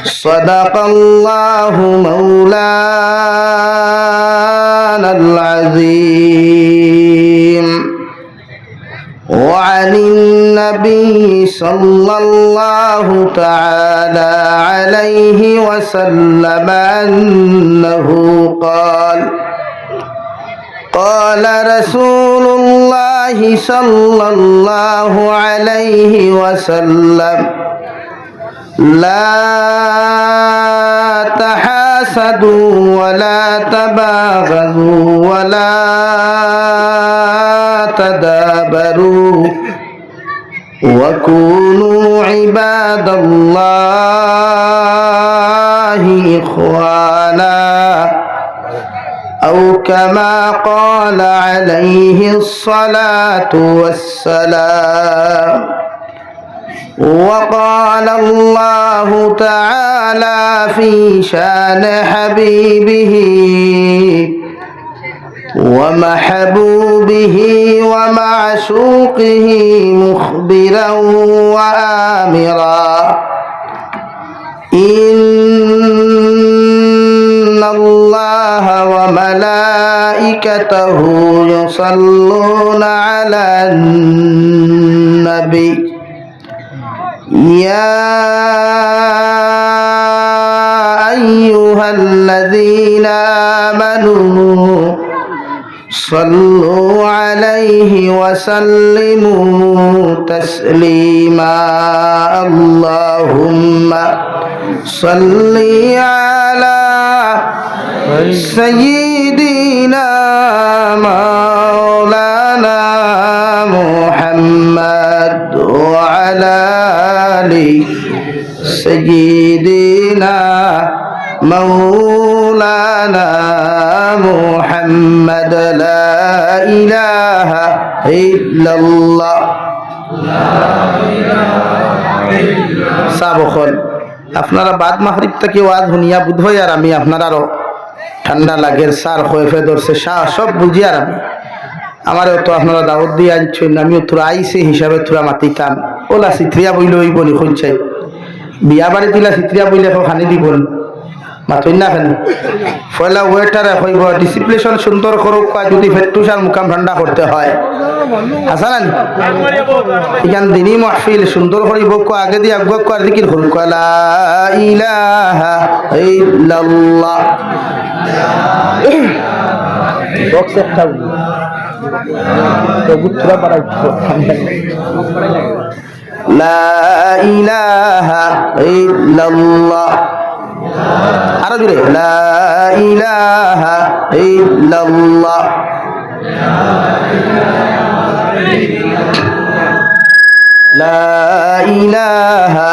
صدق مولانا العظيم. وعن النبي صلى الله تعالى عليه وسلم أنه قال: قال رسول الله صلى الله عليه وسلم: لا تحاسدوا ولا تباغضوا ولا تدابروا وكونوا عباد الله إخوانا، أو كما قال عليه الصلاة والسلام. وقال الله تعالى في شان حبيبه ومحبوبه ومعشوقه مخبرا وآمرا: إن الله وملائكته يصلون على النبي يا أيها الذين آمنوا صلوا عليه وسلموا تسليما. اللهم صل على سيدنا مولانا محمد وعلى آل سيدنا مولانا محمد. لا إله إلا الله. সাবখন আপনারা বাদ মাগরিব থেকে ওয়াজ শুনিয়া বুধ হয় আর আমি আপনারারও ঠান্ডা লাগের সার হয়ে ধরছে সব বুঝি আর আমি আমারও তো আপনারা দাওয়াত দিয়ে আনছেন, আমিও তোরা আইসে হিসাবে তোরা মাতিতাম। ওলা চিত্রিয়া বইলে ওই বলি শুনছাই বিয়া বাড়ি দিলা চিত্রিয়া বইলে খানি দিব মাথই না খানি পয়লা ওয়েটারে কইব ডিসিপ্লিন সুন্দর করুক, যদি ফেটুসার মুকাম ঠান্ডা করতে হয় হাসান এখান দিনই মাহফিল সুন্দর করিব আগে দিয়ে আগ আর দিকির করুক লা ইলাহা ইল্লাল্লাহ। বক্স একটা তো গুত্রা বাড়াই লা ইলাহা ইল্লাল্লাহ। আরো জোরে লা ইলাহা ইল্লাল্লাহ। লা ইলাহা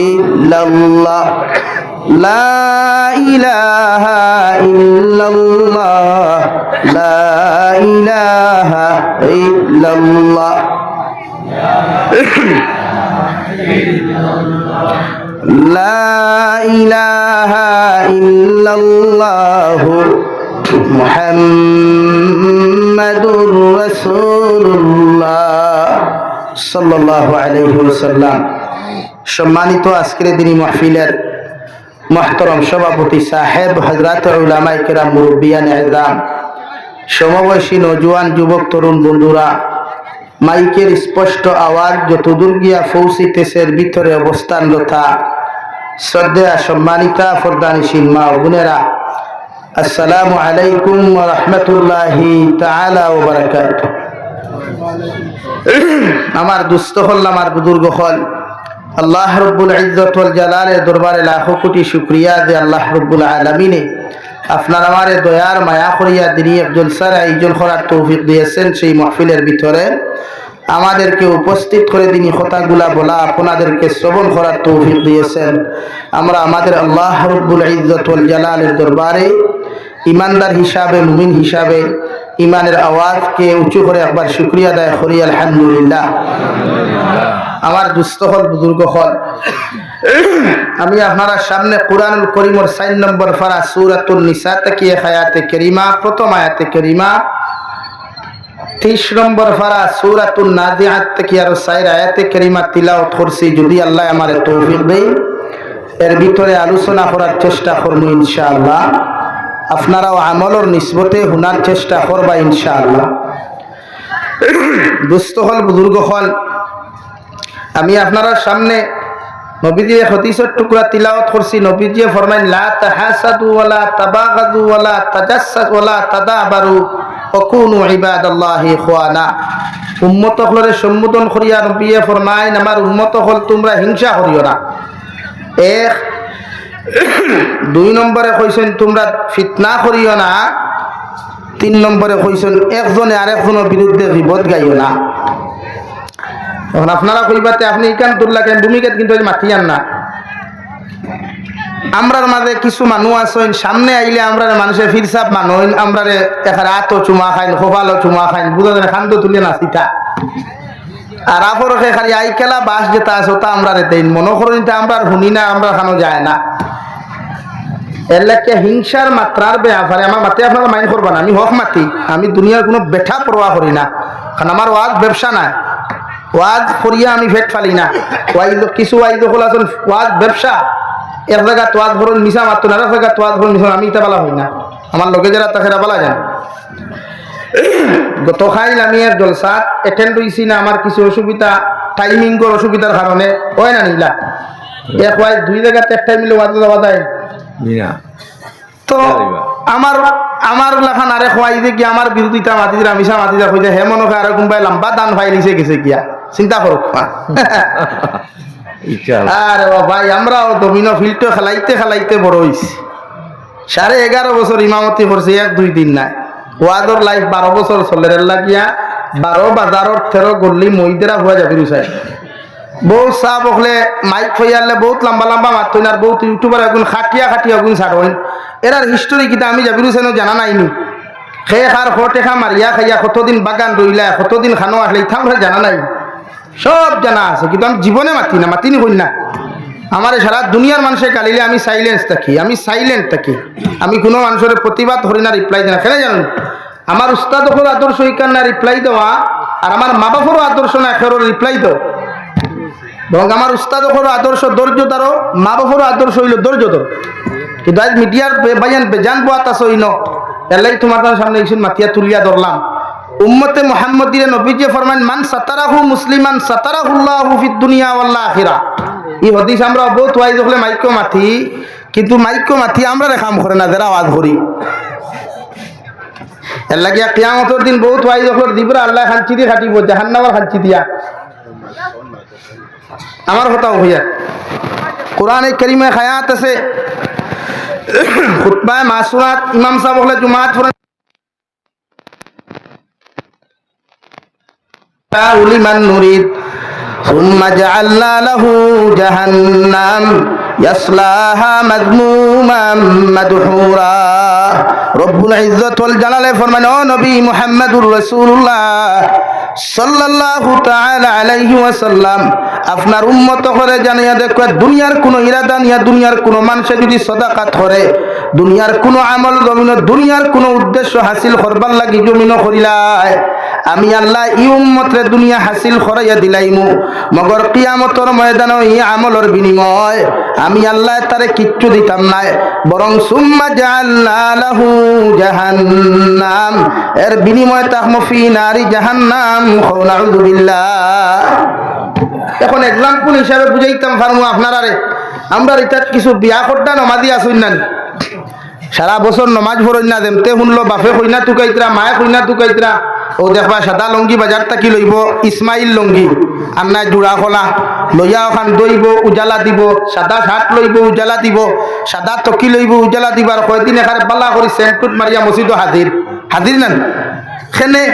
ইল্লাল্লাহ। লা ইলাহা ইল্লাল্লাহ। লা ইলাহা ইল্লাল্লাহ। লা ইলাহা ইল্লাল্লাহু মুহাম্মাদুর রাসূলুল্লাহ সাল্লাল্লাহু আলাইহি ওয়াসাল্লাম। সম্মানিত আজকের দিনী মাহফিলের মুহতারাম সভাপতি সাহেব, হযরত উলামায়ে কেরাম, মুরব্বিয়ানে ইজরাম, সমবয়সী নওজোয়ান যুবক তরুণ বন্ধুরা, মাইকের স্পষ্ট আওয়াজ যতদূর গিয়া পৌঁছিতেছে ভিতরে অবস্থানরতা শ্রদ্ধা সম্মানিতা ফরদানিশীল মা ও বোনেরা, আসসালামু আলাইকুম ওয়া রাহমাতুল্লাহি তাআলা ওয়া বারাকাতুহু। আমার দুস্থ হল, আমার বুজুর্গ হল, আল্লাহ রব্বুল ইজ্জত ওয়াল জালালের দরবারে লাখো কোটি শুকরিয়া যে আল্লাহ রব্বুল আলামিনে আপনার আমারে দয়ার মায়া করিয়া দিনী জলসার আয়োজন করার তৌফিক দিয়েছেন। সেই মাহফিলের ভিতরে আমাদেরকে উপস্থিত করে দিনী কথাগুলা বলা, আপনাদেরকে শ্রবণ করার তৌফিক দিয়েছেন। আমরা আমাদের আল্লাহ রব্বুল ইজ্জত ওয়াল জালালের দরবারে ইমানদার হিসাবে, মুমিন হিসাবে ইমানের আওয়াজকে উঁচু করে একবার শুকরিয়া আদায় করি আলহামদুলিল্লাহ। আমার দুস্থ হল, বুজুর্গ হল, আমি আপনারা সামনে কুরআনুল কারীমের 4 নম্বর পারা সূরাতুন নিসা থেকে আয়াতে কারীমা, প্রথম আয়াতে কারীমা, 30 নম্বর পারা সূরাতুন নাজিআত থেকে আরো 4 আয়াতে কারীমা তিলাওয়াত করছি। যদি আল্লাহ আমারে তৌফিক দেয় এর ভিতরে আলোচনা করার চেষ্টা করব ইনশাআল্লাহ। আপনারাও আমলর নিসবতে হুনার চেষ্টা করবা ইনশাআল্লাহ। দুস্থ হল বুজুর্গ হল, আমি আপনারা সামনে নবীজির হাদিসের টুকরা তিলাওয়াত করছি। নবীজি ফরমাইন লা তাহাসাদু ওয়ালা তাবাগাদু ওয়ালা তাজাসসাস ওয়ালা তাদাবারু ওয়াকুনু ইবাদাল্লাহি ইখওয়ানা। উম্মত হলরে সম্বোধন করিয়া নবী ফরমাইন আমার উম্মত হল তোমরা হিংসা করিও না। এক, 2 নম্বরে কইছেন তোমরা ফিতনা করিও না। 3 নম্বরে কইছেন একজনে আরেকজনের বিরুদ্ধে গীবত গাইও না। এখন আপনারা কইবাতে আপনি ইকান দুল্লাকে ভূমিকা কিন্তু মাতিয়ান না। আমরার মাঝে কিছু মানুষ আছেন সামনে আইলে আমরা মানুষের ফিরসাপ মানুষ আমরা এখানে আতো চুমা খাইন খোপালো চুমা খাইন বুঝা যায় খান্দ তুলে না সিটা আর আপরকে খালি আই খেলা বাস যেটা আছে তা আমরা দেন মনে করেন আমরা শুনি না, আমরা খানো যায় না। এর লাগে হিংসার মাত্রার ব্যাপারে আমার মাতে আপনারা মাইন্ড করবা না। আমি হক মাতি, আমি দুনিয়ার কোনো বেঠা পরোয়া করি না, কারণ আমার ওয়াজ ব্যবসা না। ওয়াজ করিয়া আমি ফেট ফালি না। কিছু ওয়াইজ হল আসল ওয়াজ ব্যবসা। এক জায়গা তোয়াজ ধরুন মিশা মারতো না, এক জায়গা তোয়াজ ধরুন মিশা, আমি এটা বলা হই না। আমার লগে যারা তাকেরা বলা যায়। গতকাল আমি এক জলসাত অ্যাটেন্ড হইছি না, আমার কিছু অসুবিধা টাইমিংয়ের অসুবিধার কারণে হয় না নিলা এক ওয়াইজ 2 জায়গাতে এক টাইম মিলে ওয়াজ যাওয়া যায় তো আমার লেখান আরেক ওয়াইজে কি আমার বিরোধিতা মাতিরা মিশা মাতিরা হইতে হে মনে হয় আর কোনবাই লম্বা দান ফাইলিছে গেছে গিয়া চিন্তা করুক। আরে ভাই আমরাও ডমিনো ফিল্ডটা খেলাইতে খেলাইতে বড় হইছি। 11.5 বছর ইমামতি করছে, 1-2 দিন নাই। ওয়াদর লাইফ 12 বছর চলে লাগিয়া 12 বাজারর 13 গল্লি মহিদেরা হওয়া যাবে রুসাই। বহুত চাহ বকলে মাইক ফইয়ালে বহুত লম্বা লম্বা মাতইন আর বহুত ইউটিউবার এগুন খাটিয়া খাটিয়া এগুন ছাড়ইন। এরার হিস্টোরি কিতা আমি যাবি রুসাইন জানা নাইনি। খেয়ে খার খটে খা মারিয়া খাইয়া কতদিন বাগান রইলা কতদিন খানো আসলে ইথাম জানা নাই, সব জানা আছে কিন্তু আমি জীবনে মাতি না, মাতিনি কই না। আমার সারা দুনিয়ার মানুষের গালিলে আমি সাইলেন্স থাকি, আমি সাইলেন্ট থাকি। আমি কোনো মানুষের প্রতিবাদ করি না, রিপ্লাই দিই না। কেন জানেন? আমার উস্তাদ হল আদর্শ ইকান না রিপ্লাই দেওয়া, আর আমার মা বাপেরও আদর্শ না একের রিপ্লাই দাও। এবং আমার উস্তাদ হল আদর্শ ধৈর্য দারো, মা বাপেরও আদর্শ হইল ধৈর্য ধর। কিন্তু আজ মিডিয়ার বায়ান বেজান বাত আছে হইন এলাই তোমার সামনে কিছু মাতিয়া তুলিয়া ধরলাম। উম্মতে মুহাম্মদিরে নবীজি ফরমান মান সাতারাহু মুসলিমান সাতারাহুল্লাহু ফিদ দুনিয়া ওয়াল আখিরা। এই হাদিস আমরা বহুত ওয়াইজ হলে মাইকো মাথি, কিন্তু মাইকো মাথি আমরা কাম করে না যারা আওয়াজ করি। এর লাগে কিয়ামতের দিন বহুত ওয়াইজ হল দিবরা আল্লাহ খানচি দিয়ে খাটিব, জাহান্নামের খানচি দিয়া। আমার কথাও হইয়া কোরআনে কারীমে হায়াত আছে, খুতবায়ে মাসুরাত ইমাম সাহেব হলে জুমাত লিমান নুরিদ সুম্মা জাআলনা লাহু জাহান্নাম ইয়াসলাহা মাযমুমান মাদহুরা। রব্বুল ইজ্জত ওয়াল জালালে ফরমান ও নবী মুহাম্মদুর রাসূলুল্লাহ সাল্লাল্লাহু তাআলা আলাইহি ওয়াসাল্লাম আপনার উম্মত করে জানিয়া দেখো দুনিয়ার কোনো ইরাদা নিয়া দুনিয়ার কোনো মানুষে যদি সাদাকাত করে, দুনিয়ার কোনো আমল জমিন দুনিয়ার কোনো উদ্দেশ্য হাসিল করবার লাগি জমিন করিলাই, আমি আল্লাহ ই উম্মতরে দুনিয়া হাসিল করাইয়া দিলাইমু। মগর কিয়ামতর ময়দানে এই আমলের বিনিময় আমি আল্লাহ তারে কিচ্ছু দিতাম না, বরং সুম্মা জাআলনা লাহু জাহান্নাম এর বিনিময়ে তাহমু ফি নারি জাহান্নাম নাউযু বিল্লাহ। এখন এক্সাম্পল হিসাবে বুঝাইতাম পারমু আপনারারে। আমরা এটা কিছু বিয়া করতা নমাজি আসুন না, সারা বছর নমাজ পড়ই না, দেমতে শুনলো বাপে কইনা তুকাইতরা মায়ে কইনা তুকাইতরা। ও দেখবা সাদা লঙ্গি বাজার তাকি লইব ইসমাইল লঙ্গি আর নাই জোড়া খোলা লইয়া ওখান দইব উজালা দিব, সাদা শার্ট লইব উজালা দিব, সাদা তকি লইব উজালা দিব। আর কয়দিন এখানে বালা করি সেন্টুট মারিয়া মসজিদ হাজির হাজির নেন খেনে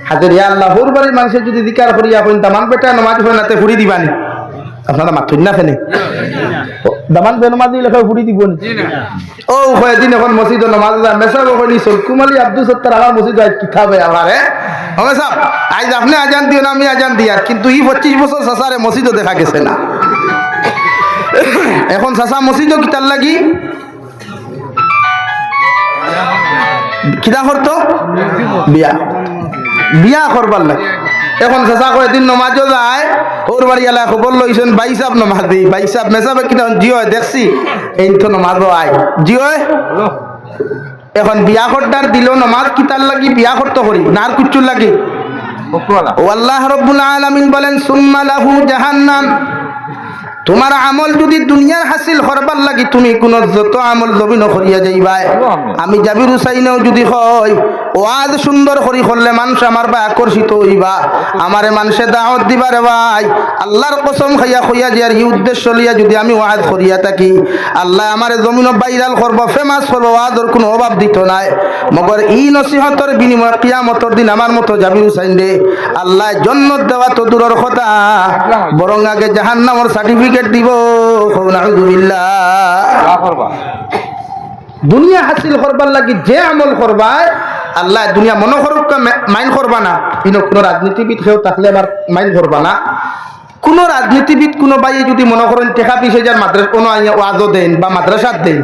হাজির। ইয়া আল্লাহ হোর বাড়ির মানুষের যদি দিকার করিয়া কইন তামান বেটা নমাজ পড়ে নাতে ফুড়ি দিবানি, আপনারা মাথুন না খেনে দামান নমাজ দিলে ফুড়ি দিব ও কয়দিন এখন মসজিদ নমাজ মেসাব কইনি সলকুমালি আব্দুল সত্তার আমার মসজিদ কিতাবে আমার হবে সাহেব আজ আপনি আজান দিও না আমি আজান দিয়ার, কিন্তু এই 25 বছর সাসারে মসজিদও দেখা গেছে না। এখন সাসা মসজিদও কিতার লাগি কিতা করতো বিয়া। বিয়া করবার লাগে। এখন চেষ্টা করে দিন নমাজও যায়, ওর বাড়ি এলাকা খবর লইছেন বাইসাব নমাজ দিই, বাইসাব মেসাবে কিনা জিও দেখছি এই তো নমাজও আয় জিও। এখন বিয়া করতার দিল নমাজ কিতার লাগি বিয়া করতে করি না আর কিচ্ছুর লাগি। আল্লাহ রাব্বুল আলামিন বলেন সুম্মা লাহু জাহান্নাম, তোমার আমল যদি দুনিয়ার হাসিল করবার লাগি তুমি কোন যত আমল জমিন করিয়া যাইবা। আমি জাবির হুসাইনেও যদি হয় ওয়াজ সুন্দর করি করলে মানুষ আমার বা আকর্ষিত হইবা, আমারে মানুষে দাওয়াত দিবারে ভাই আল্লাহর কসম খাইয়া খাইয়া যে আর এই উদ্দেশ্য লইয়া যদি আমি ওয়াজ করিয়া থাকি আল্লাহ আমারে জমিন ভাইরাল করব, ফেমাস করব, ওয়াজের কোনো অভাব দিত নাই। মগর এই নসিহতের বিনিময়ে কিয়ামতের দিন আমার মতো জাবির হুসাইন দে আল্লাহ জান্নাত দেওয়া তো দূরের কথা বরং আগে জাহান্নামের সার্টিফিকেট দিব। নাউযুবিল্লাহ। দুনিয়া হাসিল করবার লাগি যে আমল করবায় আল্লাহ দুনিয়া মনে করুক মাইন্ড করবা না, কিন্তু কোনো রাজনীতিবিদ কেউ থাকলে আবার মাইন্ড করবা না। কোন রাজনীতিবিদ কোনো ভাই যদি মনে করেন টেকা 20,000 মাদ্রাসা কোনো ওয়াজও দেন বা মাদ্রাসাত দেন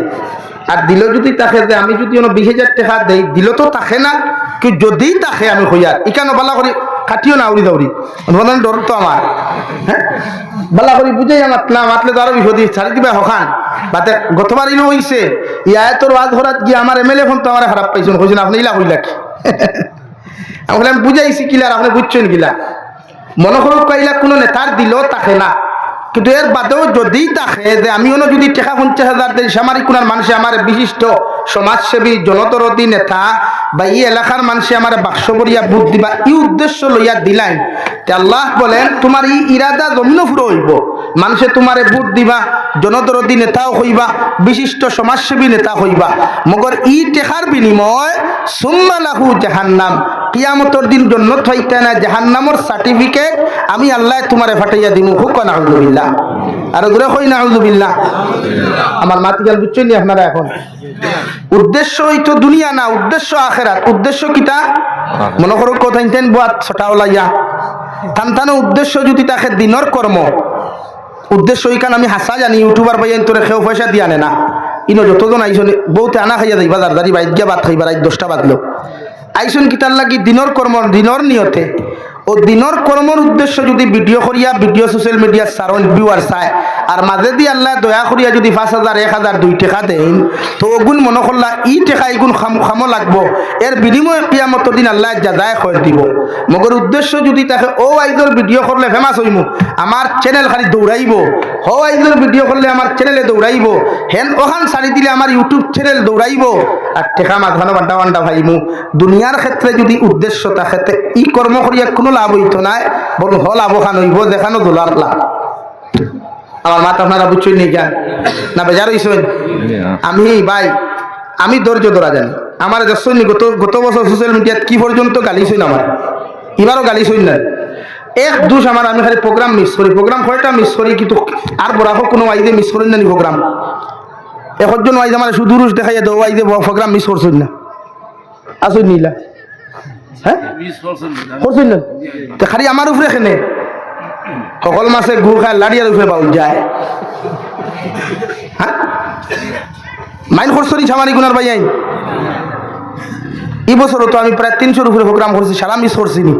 আর দিল যদি তাকে যে আমি যদি 20,000 টাকা দেই দিল তো তাকে না কি যদি তাকে আমি হইয়ার ইকানো বালা করি কাটিও না উড়ি দৌড়ি ডর তো আমার হ্যাঁ বালা করি বুঝাই আমার না মাতলে তো আরো বিপদ ছাড়ি দিবা হখান বাতে গতবার ইনো হইছে ইয়া তোর ওয়াজ ধরাত গিয়ে আমার এমএলএ ফোন তো আমার খারাপ পাইছেন কইছেন আপনি ইলা হইলা কি আমি বুঝাইছি কিলা আর আপনি বুঝছেন কিলা মনে করুক কইলা কোনো নেতার দিল তাকে না, কিন্তু এর বাদেও যদি তাকে যে আমি যদি টাকা 50,000 দেই সামারিক কোনার মানুষে আমার বিশিষ্ট সমাজসেবী জনদরদী নেতা বা এই এলাকার মানুষে আমার বাক্স করিয়া বুদ্ধ দিবা এই উদ্দেশ্য লইয়া দিলাম, আল্লাহ বলেন তোমার এই ইরাদা জমিনও ফুরো হইব, মানুষে তোমারে ভোট দিবা, জনদরদী নেতাও হইবা, বিশিষ্ট সমাজসেবী নেতা হইবা, মগর ই টেকার বিনিময় সুম্মা লাহু জাহান্নাম, কিয়ামতের দিন জান্নাত হইতে না জাহান্নামের সার্টিফিকেট আমি আল্লাহ তোমারে ফাটাইয়া দিমু। হুক নাউযুবিল্লাহ। আর দূরে কই নাউযুবিল্লাহ। আমার মাতি গাল বুঝছেন নি আপনারা? এখন উদ্দেশ্য হইতো দুনিয়া না, উদ্দেশ্য আখিরাত। উদ্দেশ্য কিটা মনে করো কথা ইনতেন বাত ছটাও লাইয়া তানতানো উদ্দেশ্য যদি তাকে দিনের কর্ম উদ্দেশ্য ইকান আমি হাসা জানি ইউটিউবার ভাইয়ান তোরে খেও পয়সা দিয়ে আনে না ইনো যতজন আইসন বহুতে আনা খাইয়া যাইবা দারদারি বাইক গিয়া ভাত খাইবা রাত 10টা বাজলো আইসন কিতার লাগি দিনের কর্ম দিনের নিয়তে ও দিনের কর্মর উদ্দেশ্য যদি ভিডিও করিয়া ভিডিও সোশ্যাল মিডিয়া সারন ভিউয়ার চায় আর মাঝে দিয়ে আল্লাহ দয়া করিয়া যদি 5,000 1,000 2 টাকা দেন তো ওগুন মনে করলা ই টাকা এগুন খামো লাগবো, এর বিনিময়ে কিয়ামতের দিন আল্লাহ জাযায় করে দিব। মগর উদ্দেশ্য যদি তাকে ও আইজর ভিডিও করলে ফেমাস হইমু আমার চ্যানেল খালি দৌড়াইব, ও আইজর ভিডিও করলে আমার চ্যানেলে দৌড়াইব, হেন ওখান ছাড়ি দিলে আমার ইউটিউব চ্যানেল দৌড়াইব আর টাকা মাঝখানে বান্ডা ভাইমু। দুনিয়ার ক্ষেত্রে যদি উদ্দেশ্য থাকে ই কর্ম করিয়া কোনো লাভ হইতো না, বলুন হ লাভ খান হইব দেখানো দোলার লাভ। আমার মাথা আপনারা বুঝছেন নি কেন না বেজার হইছেন? আমি ভাই আমি ধৈর্য ধরা জানি আমার দেখছেন গত বছর সোশ্যাল মিডিয়াত কি পর্যন্ত গালিছেন আমার এবারও গালিছেন না এক দুষ আমার আমি খালি প্রোগ্রাম মিস করি, প্রোগ্রাম কয়টা মিস করি কিন্তু আর বড় কোনো আইদে মিস করেন না প্রোগ্রাম একজন আইদে আমার শুধু রুশ দেখাইয়া দেবো আইদে প্রোগ্রাম মিস করছেন না আসুন নিলা হ্যাঁ করছেন না খালি আমার উপরে এখানে সকল মাসে গু খায় লাড়িয়ার উপরে বাউল যায় হ্যাঁ মাইন খরচরি ছামারি গুনার ভাই আইন এই বছরও তো আমি প্রায় 300-র উপরে প্রোগ্রাম করছি, সারা মিস করছি নি।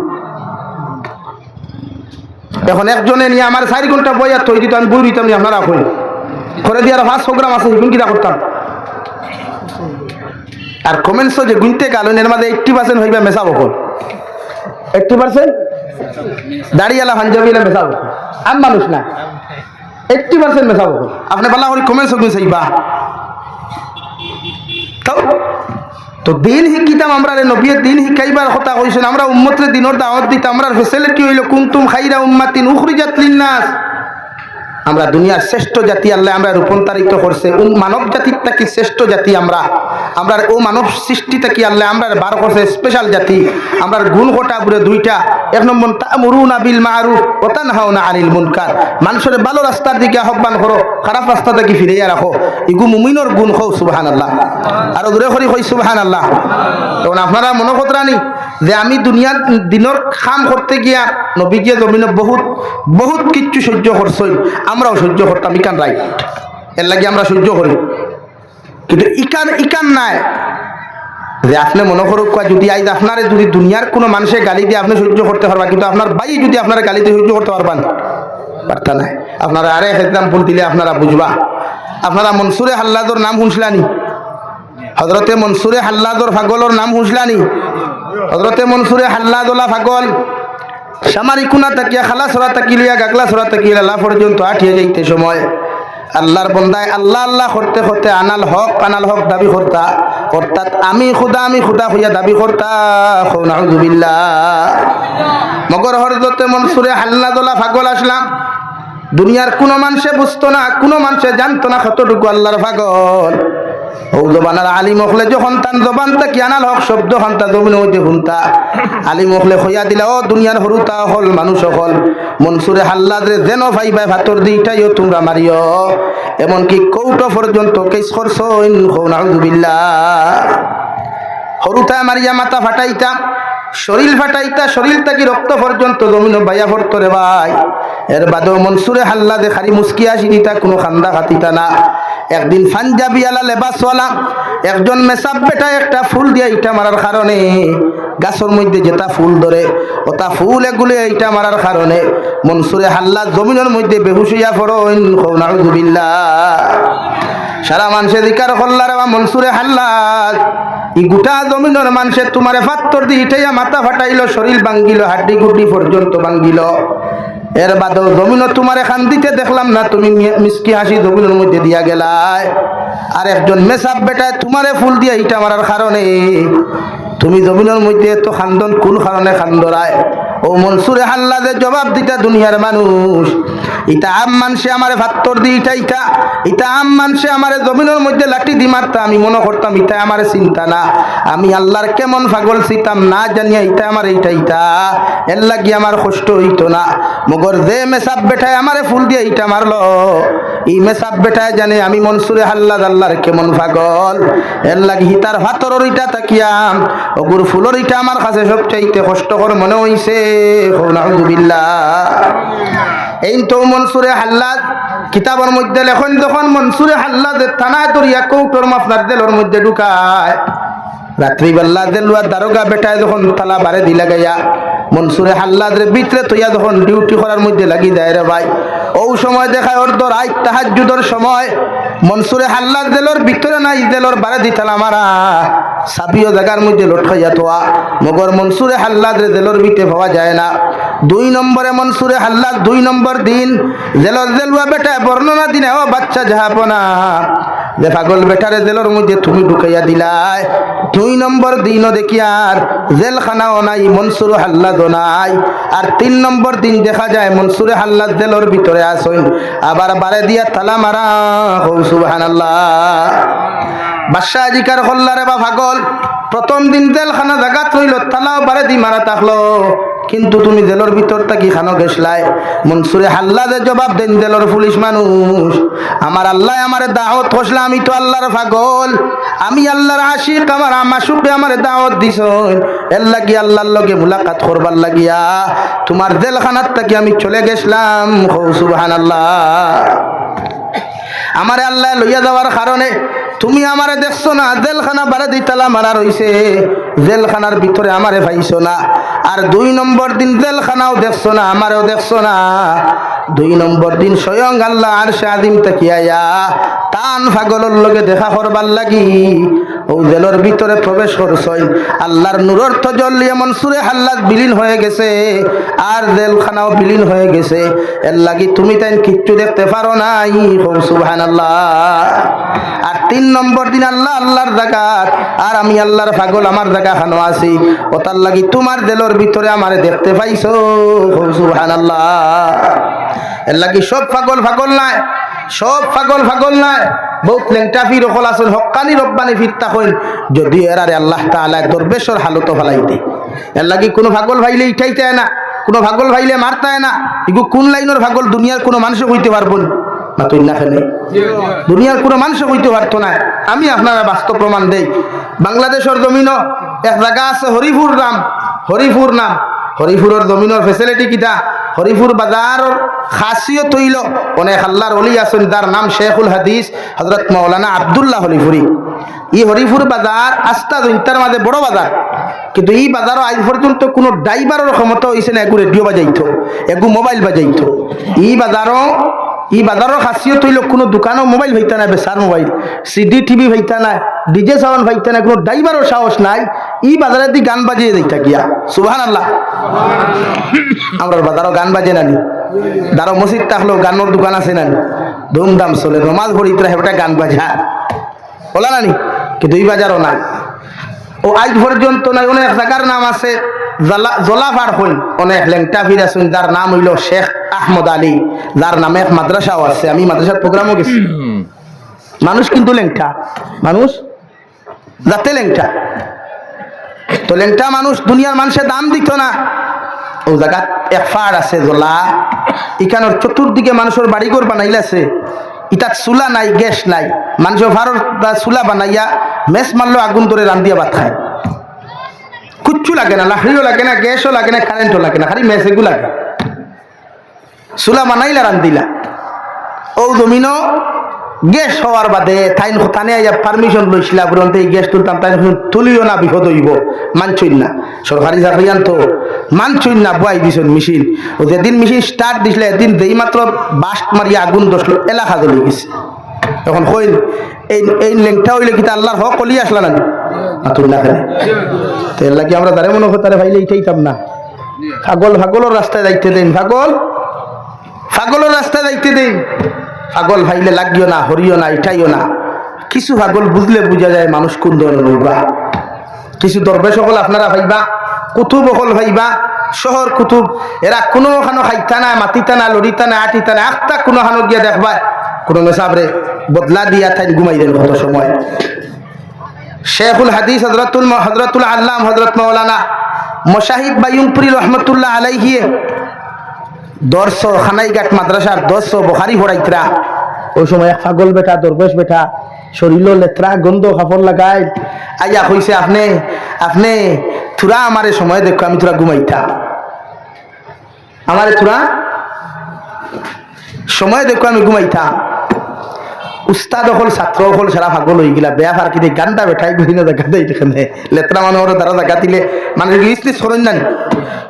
এখন একজনে নিয়ে আমার 4 ঘন্টা বই আর তৈরি তো আমি বই দিতাম নি আপনারা এখন করে দিয়ে আর 5 প্রোগ্রাম আছে এগুন কিনা করতাম। আর কমেন্টসও যে গুনতে গেল এর মধ্যে 80% হইবা মেশা বকল 80% দাড়িয়ালা পাঞ্জাবিলা মেশা বকল আম মানুষ না 80% মেশা বকল আপনি বলা করি কমেন্টস গুন চাইবা তো দিন শিকিতাম আমরা নবীর দিন শিকাইবার কথা কইছেন আমরা উম্মতরে দিনের দাওয়াত দিতাম আমরা ফেসিলিটি হইল কুনতুম খাইরা উম্মাতিন উখরিজাত লিন্নাস আমরা দুনিয়ার শ্রেষ্ঠ জাতি আল্লাহ আমরা রূপান্তরিত করছে মানব জাতির থেকে শ্রেষ্ঠ জাতি আমরা ও মানব সৃষ্টি থেকে আল্লাহ আমরা বার করছে স্পেশাল জাতি আমরা গুণ কোটা পুরো 2টা। 1 নম্বর তা'মুরুনা বিল মা'রুফ ওয়া তানহাউনা আনিল মুনকার, মানুষের ভালো রাস্তার দিকে আহ্বান করো, খারাপ রাস্তা থেকে ফিরিয়ে রাখো, এগু মুমিনের গুণ হও সুবহানাল্লাহ। আর দূরে করি কই সুবহানাল্লাহ। তখন আপনারা মনে কতরানি যে আমি দুনিয়ার দিনের কাম করতে গিয়া নবীজি জমিনে বহুত কিচ্ছু সহ্য করছই, আমরাও সহ্য করতাম ইকান রাইট এর লাগে আমরা সহ্য করি, কিন্তু ইকান নাই যে আপনি মনে করুক যদি আজ আপনারে যদি দুনিয়ার কোনো মানুষে গালি দিয়ে আপনি সহ্য করতে পারবা, কিন্তু আপনার ভাই যদি আপনার গালিতে সহ্য করতে পারবেন পারতা নাই। আপনারা আরেক এক্সাম্পল দিলে আপনারা বুঝবা। আপনারা মনসুরে হাল্লাদর নাম শুনছিলানি? হজরতে মনসুরে হাল্লাদর পাগলর নাম শুনছিলানি? হজরতে মনসুরে হাল্লাদোলা পাগল সামারিকুনা তাকিয়া খালা সরা তাকিলিয়া গাগলা সরা তাকিয়া আল্লাহ পর্যন্ত আঠিয়ে যাইতে সময় আল্লাহর বন্দায় আল্লাহ আল্লাহ করতে করতে আনাল হক দাবি করতা, অর্থাৎ আমি খুদা হইয়া দাবি করতা। নাউযুবিল্লাহ। মগর হযরতে মনসুরে হাল্লাদোলা পাগল আসলাম। দুনিয়ার কোনো মানুষে বুঝতো না, কোনো মানুষে জানতো না কতটুকু আল্লাহর পাগল। ও জবানার আলিম হলে যখন তান জবান তাকি আনাল হক শব্দ খান্তা জমিন হইতে শুনতা, আলিম হলে হইয়া দিলা ও দুনিয়ার হরুতা হল মানুষ হল মনসুরে হাল্লাদরে যেন ভাইবাই ভাতর দিটাইও তোমরা মারিও, এমনকি কৌটো পর্যন্ত কেস করছইন। নাউযুবিল্লাহ। হরুতা মারিয়া মাথা ফাটাইতা, শরীর ফাটাইতা, শরীর থাকি রক্ত পর্যন্ত জমিন বাইয়া ভরত রে ভাই। এর বাদেও মনসুরে হাল্লাদে খালি মুস্কি আসি দিতা, কোনো খান্দা খাতিতা না। একদিন পাঞ্জাবি আলা লেবাসওয়ালা একজন মেসাব বেটা একটা ফুল দিয়া ইটা মারার কারণে গাছের মধ্যে যেটা ফুল ধরে ওটা ফুল এগুলো ইটা মারার কারণে মনসুরে হাল্লাদ জমিনের মধ্যে বেহুশ হইয়া পড়েন। নাউযুবিল্লাহ। সারা মানুষের দিকার হল্লার মনসুরে হাল্লাদ ই গোটা জমিনের মানুষের তোমারে পাত্তর দিয়ে ইটাইয়া মাথা ফাটাইল, শরীর ভাঙ্গিল, হাড্ডি গুড্ডি পর্যন্ত ভাঙ্গিল। এর বাদেও জমিনও তোমারে খান দিতে দেখলাম না, তুমি মিসকি হাসি জমিনের মধ্যে দিয়া গেলায়। আর একজন মেসাব বেটায় তোমারে ফুল দিয়া ইটা মারার কারণে তুমি জমিনের মধ্যে এত খান্দন কোন কারণে খান্দরায়? ও মনসুরে হাল্লাদে জবাব দিতা দুনিয়ার মানুষ, ইটা আম মানুষে আমারে ভাত্তর দি ইটা আম মানুষে আমারে জমিনের মধ্যে লাঠি দি মারতা, আমি মনে করতাম ইটা আমারে চিন্তা না, আমি আল্লাহর কেমন পাগল ছিতাম না জানিয়া ইটা আমার ইটা এর লাগি আমার কষ্ট হইতো না। মগর যে মেসাব বেটায় আমারে ফুল দিয়ে ইটা মারলো, এই মেসাব বেটায় জানে আমি মনসুরে হাল্লাদ আল্লাহর কেমন পাগল, এর লাগি হিতার ভাতর ইটা তাকিয়াম অগুর ফুলর ইটা আমার কাছে সবচাইতে কষ্টকর মনে হইছে। নাউযুবিল্লাহ। এই তো মনসুরে হাল্লাদ কিতাবের মধ্যে লেখন, যখন মনসুরে হাল্লাদ থানায় দরিয়া কৌটোর মাফনার দেলের মধ্যে ঢুকায়, রাত্রিবেলা দেলুয়ার দারোগা বেটায় যখন তালা বারে দিলা গাইয়া মনসুরে হাল্লাদের ভিতরে তৈয়া যখন ডিউটি করার মধ্যে লাগি যায় রে ভাই, ও সময় দেখায় ওর দর আই তাহাজ্জুদের সময় মনসুরে হাল্লাদ দেলর ভিতরে নাই, দেলর বারে দিতালা মারা সাবিও জায়গার মধ্যে লটকাইয়া তোয়া। মগর মনসুরে হাল্লাদের দেলর ভিতরে পাওয়া যায় না। 2 নম্বরে মনসুরে হাল্লাদ 2 নম্বর দিন জেলর জেলুয়া বেটায় বর্ণনা দিনে ও বাচ্চা যাহাপনা যে পাগল বেটারে জেলর মধ্যে তুমি ঢুকাইয়া দিলাই। 2 নম্বর দিনও দেখি আর জেলখানাও নাই, মনসুরে হাল্লাদও নাই। আর 3 নম্বর দিন দেখা যায় মনসুরে হাল্লাদ জেলর ভিতরে আসইন, আবার বারে দিয়া তালা মারা। সুবহানাল্লাহ। বাদশাহ জিকার হল্লারে বা পাগল প্রথম দিন জেলখানা জায়গা হইল, তালাও বারে দি মারা থাকলো, কিন্তু তুমি জেলর ভিতর থাকি খানো গেছলাই। মনসুরে হাল্লাদে জবাব দেন জেলর পুলিশ মানুষ, আমার আল্লাহ আমারে দাওয়াত কইলা, আমি তো আল্লাহর পাগল, আমি আল্লাহর আশিক, আমার মাসুকে আমারে দাওয়াত দিছন, এর লাগি আল্লাহর লগে মুলাকাত করবার লাগিয়া তোমার জেলখানার থাকি আমি চলে গেছলাম। সুবহানাল্লাহ। আমারে আল্লাহ লইয়া যাওয়ার কারণে তুমি আমারে দেখছো না, জেলখানা বারে দিতালা মারা রইছে, জেলখানার ভিতরে আমারে পাইছো না। আর 2 নম্বর দিন জেলখানাও দেখছো না, আমারেও দেখছো না। 2 নম্বর দিন স্বয়ং আল্লাহ আরশে আযিম তাকিয়া তান পাগলের লগে দেখা করবার লাগি ও জেলের ভিতরে প্রবেশ করছই। আল্লাহর নূরের তজল্লি মনসুরে হাল্লাদ বিলীন হয়ে গেছে, আর জেলখানাও বিলীন হয়ে গেছে, এর লাগি তুমি তাই কিচ্ছু দেখতে পারো নাই। সুবহানাল্লাহ। আর 3 নম্বর দিন আল্লাহ আল্লাহর জায়গাত, আর আমি আল্লাহর পাগল আমার জায়গা খানো আছি, ওটার লাগি তোমার জেলের ভিতরে আমারে দেখতে পাইছো। সুবহানাল্লাহ। এর লাগি সব পাগল নাই, সব পাগল নাই, বহুত লেংটা ফির হল আসল হক্কানি রব্বানি ফিরতা হইল, যদি এরারে আল্লাহ তাআলা দরবেশর হালত ফালাইতে। এর লাগি কোনো পাগল ভাইলে ইঠাইতে না, কোনো পাগল ভাইলে মারতায় না। এগু কোন লাইনের পাগল দুনিয়ার কোনো মানুষ হইতে পারবো না, তুই না খেলে দুনিয়ার কোনো মানুষ হইতে পারতো না। আমি আপনারা বাস্তব প্রমাণ দেই। বাংলাদেশের জমিনও এক জায়গা আছে হরিপুর নাম, হরিপুরের জমিনের ফেসিলিটি কিটা, হরিপুর বাজারের খাসিয়ত হইল অনেক আল্লাহর ওলি আছেন, তার নাম শেখুল হাদিস হযরত মাওলানা আব্দুল্লাহ হরিপুরি। ই হরিপুর বাজার আস্থা জনতার মাঝে বড় বাজার, কিন্তু এই বাজারও আজ পর্যন্ত কোনো ড্রাইভারের ক্ষমতা হয়েছে না একু রেডিও বাজাইতো, একু মোবাইল বাজাইতো। ই বাজারও খাসিয়ত হইল কোনো দোকানও মোবাইল ভাইতা না, বেসার মোবাইল, সিডি টিভি ভাইতা না, ডিজে সাউন্ড ভাইতা না, কোনো ড্রাইভারও সাহস নাই। ই বাজারের দি গান বাজিয়ে দিতা গিয়া, সুবহানাল্লাহ। আমরা বাজারও গান বাজে নানি, দারো মসজিদ থাকলেও গানের দোকান আছে নানি, ধুমধাম চলে, নমাজ ভরিতরা হেবটা গান বাজা বলা নানি, কিন্তু এই বাজারও নাই। ও আজ পর্যন্ত নাই। অনেক জায়গার নাম আছে জলাফার হইল, অনেক লেংটা ফির আছেন যার নাম হইল শেখ আহমদ আলী, যার নামে এক মাদ্রাসাও আছে। আমি মাদ্রাসার প্রোগ্রামও গেছি। মানুষ কিন্তু লেংটা, মানুষ যাতে লেংটা, তো লেংটা মানুষ দুনিয়ার মানুষের দাম দিত না। ও জায়গা এক ফাড় আছে জলা, এখানোর চতুর্দিকে মানুষের বাড়িঘর বানাইলাছে, ইটাত চুলা নাই, গ্যাস নাই, মানুষের ফাড়র চুলা বানাইয়া মেস মারলো, আগুন ধরে রান্ধিয়া ভাত খায়। কিচ্ছু লাগে না, লাকড়িও লাগে না, গ্যাসও লাগে না, কারেন্টও লাগে না, খালি মেস এগুলো লাগে। চুলা বানাইলা রান্ধিলা। ও জমিনও গ্যাস হওয়ার বাদে তাই থানে আইয়া পারমিশন লইছিলা, বলতে এই গ্যাস তুলতাম, তাই তুলিও না, বিপদ হইব, মানছই না। সরকারি চাকরিয়ান তো মানছই না, বুয়াই দিছেন মেশিন। ও যেদিন মেশিন স্টার্ট দিছিল এদিন দেই মাত্র বাস্ট মারিয়া আগুন ধরল, এলাকা জ্বলে গেছে। তখন কইল এই লেংটা হইলে কি আল্লাহর হক কলি আসলা না তুই না খেলে তো এর লাগি আমরা তারে মনে হয় তারে ভাইলে ইটাইতাম না। ফাগলের রাস্তায় যাইতে দেন, ফাগলের রাস্তায় যাইতে দেন। পাগল ভাইলে লাগিও না, হরিও না, ইটাইও না। কিছু পাগল বুঝলে বুঝা যায় মানুষ কোন ধরনের হইবা। কিছু দরবেশ সকল আপনারা ভাইবা, কুতুব সকল ভাইবা, শহর কুতুব, এরা কোনো খানো খাইতা না, মাতিতা না, লড়িতা না, আটিতা না, আখতা কোনো খানো গিয়া দেখবা কোনো মেসাবরে বদলা দিয়া তাই ঘুমাই দেন কত সময়। শেখুল হাদিস হযরতুল আল্লাম হযরত মাওলানা মুশাহিদ বাইউমপুরি রহমতুল্লাহ আলাইহি দর্শ খানাইঘাট মাদ্রাসার দর্শ বুখারী পড়াইতরা। ওই সময় এক পাগল বেটা, দরবেশ বেটা, শরীর লেত্রা গন্ধ কাপড় লাগাই আইয়া কইছে, আপনি থুরা আমারে সময় দেখো, আমি থুরা ঘুমাইতা, আমারে থুরা সময় দেখো, আমি ঘুমাইতাম। উস্তাদ হল ছাত্র হল সারা পাগল হয়ে গেলা, বেয়া ফার কি গানটা বেঠাই বিভিন্ন জায়গা দেয় এখানে লেত্রা মানুষের দ্বারা জায়গা দিলে মানুষ ইসলি সরেন জানি।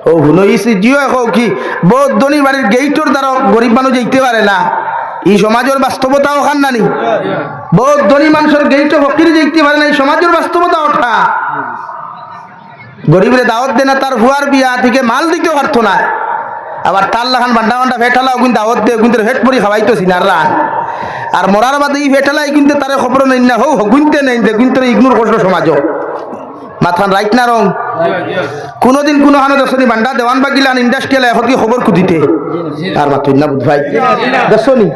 ও হুনো ইসলি জিও হোক কি বহুত ধনী বাড়ির গেইটর দ্বারা গরিব মানুষ যেতে পারে না। এই সমাজের বাস্তবতা ওখান নানি, বহুত ধনী মানুষের গেইট ফকির যেতে পারে না, এই সমাজের বাস্তবতা ওঠা। গরিবের দাওয়াত দেয় না, তার হুয়ার বিয়া থেকে মাল দিতে পারতো না। আবার তার লাখান বান্ডা বান্ডা ফেটালাও কিন্তু দাওয়াত দেয়, কিন্তু ফেট পরি খাওয়াইতো সিনাররা। আর মরার বাদে এই ফেটালাই কিন্তু তারে খবর নেই না, হো গুনতে নেই যে কিন্তু ইগনোর করছো সমাজ মাথান রাইট না রং। কোনোদিন কোনো হানো দর্শনী বান্ডা দেওয়ান বা গিলান ইন্ডাস্ট্রিয়াল এখন কি খবর খুদিতে আর মাথুন না বুধ ভাই দর্শনী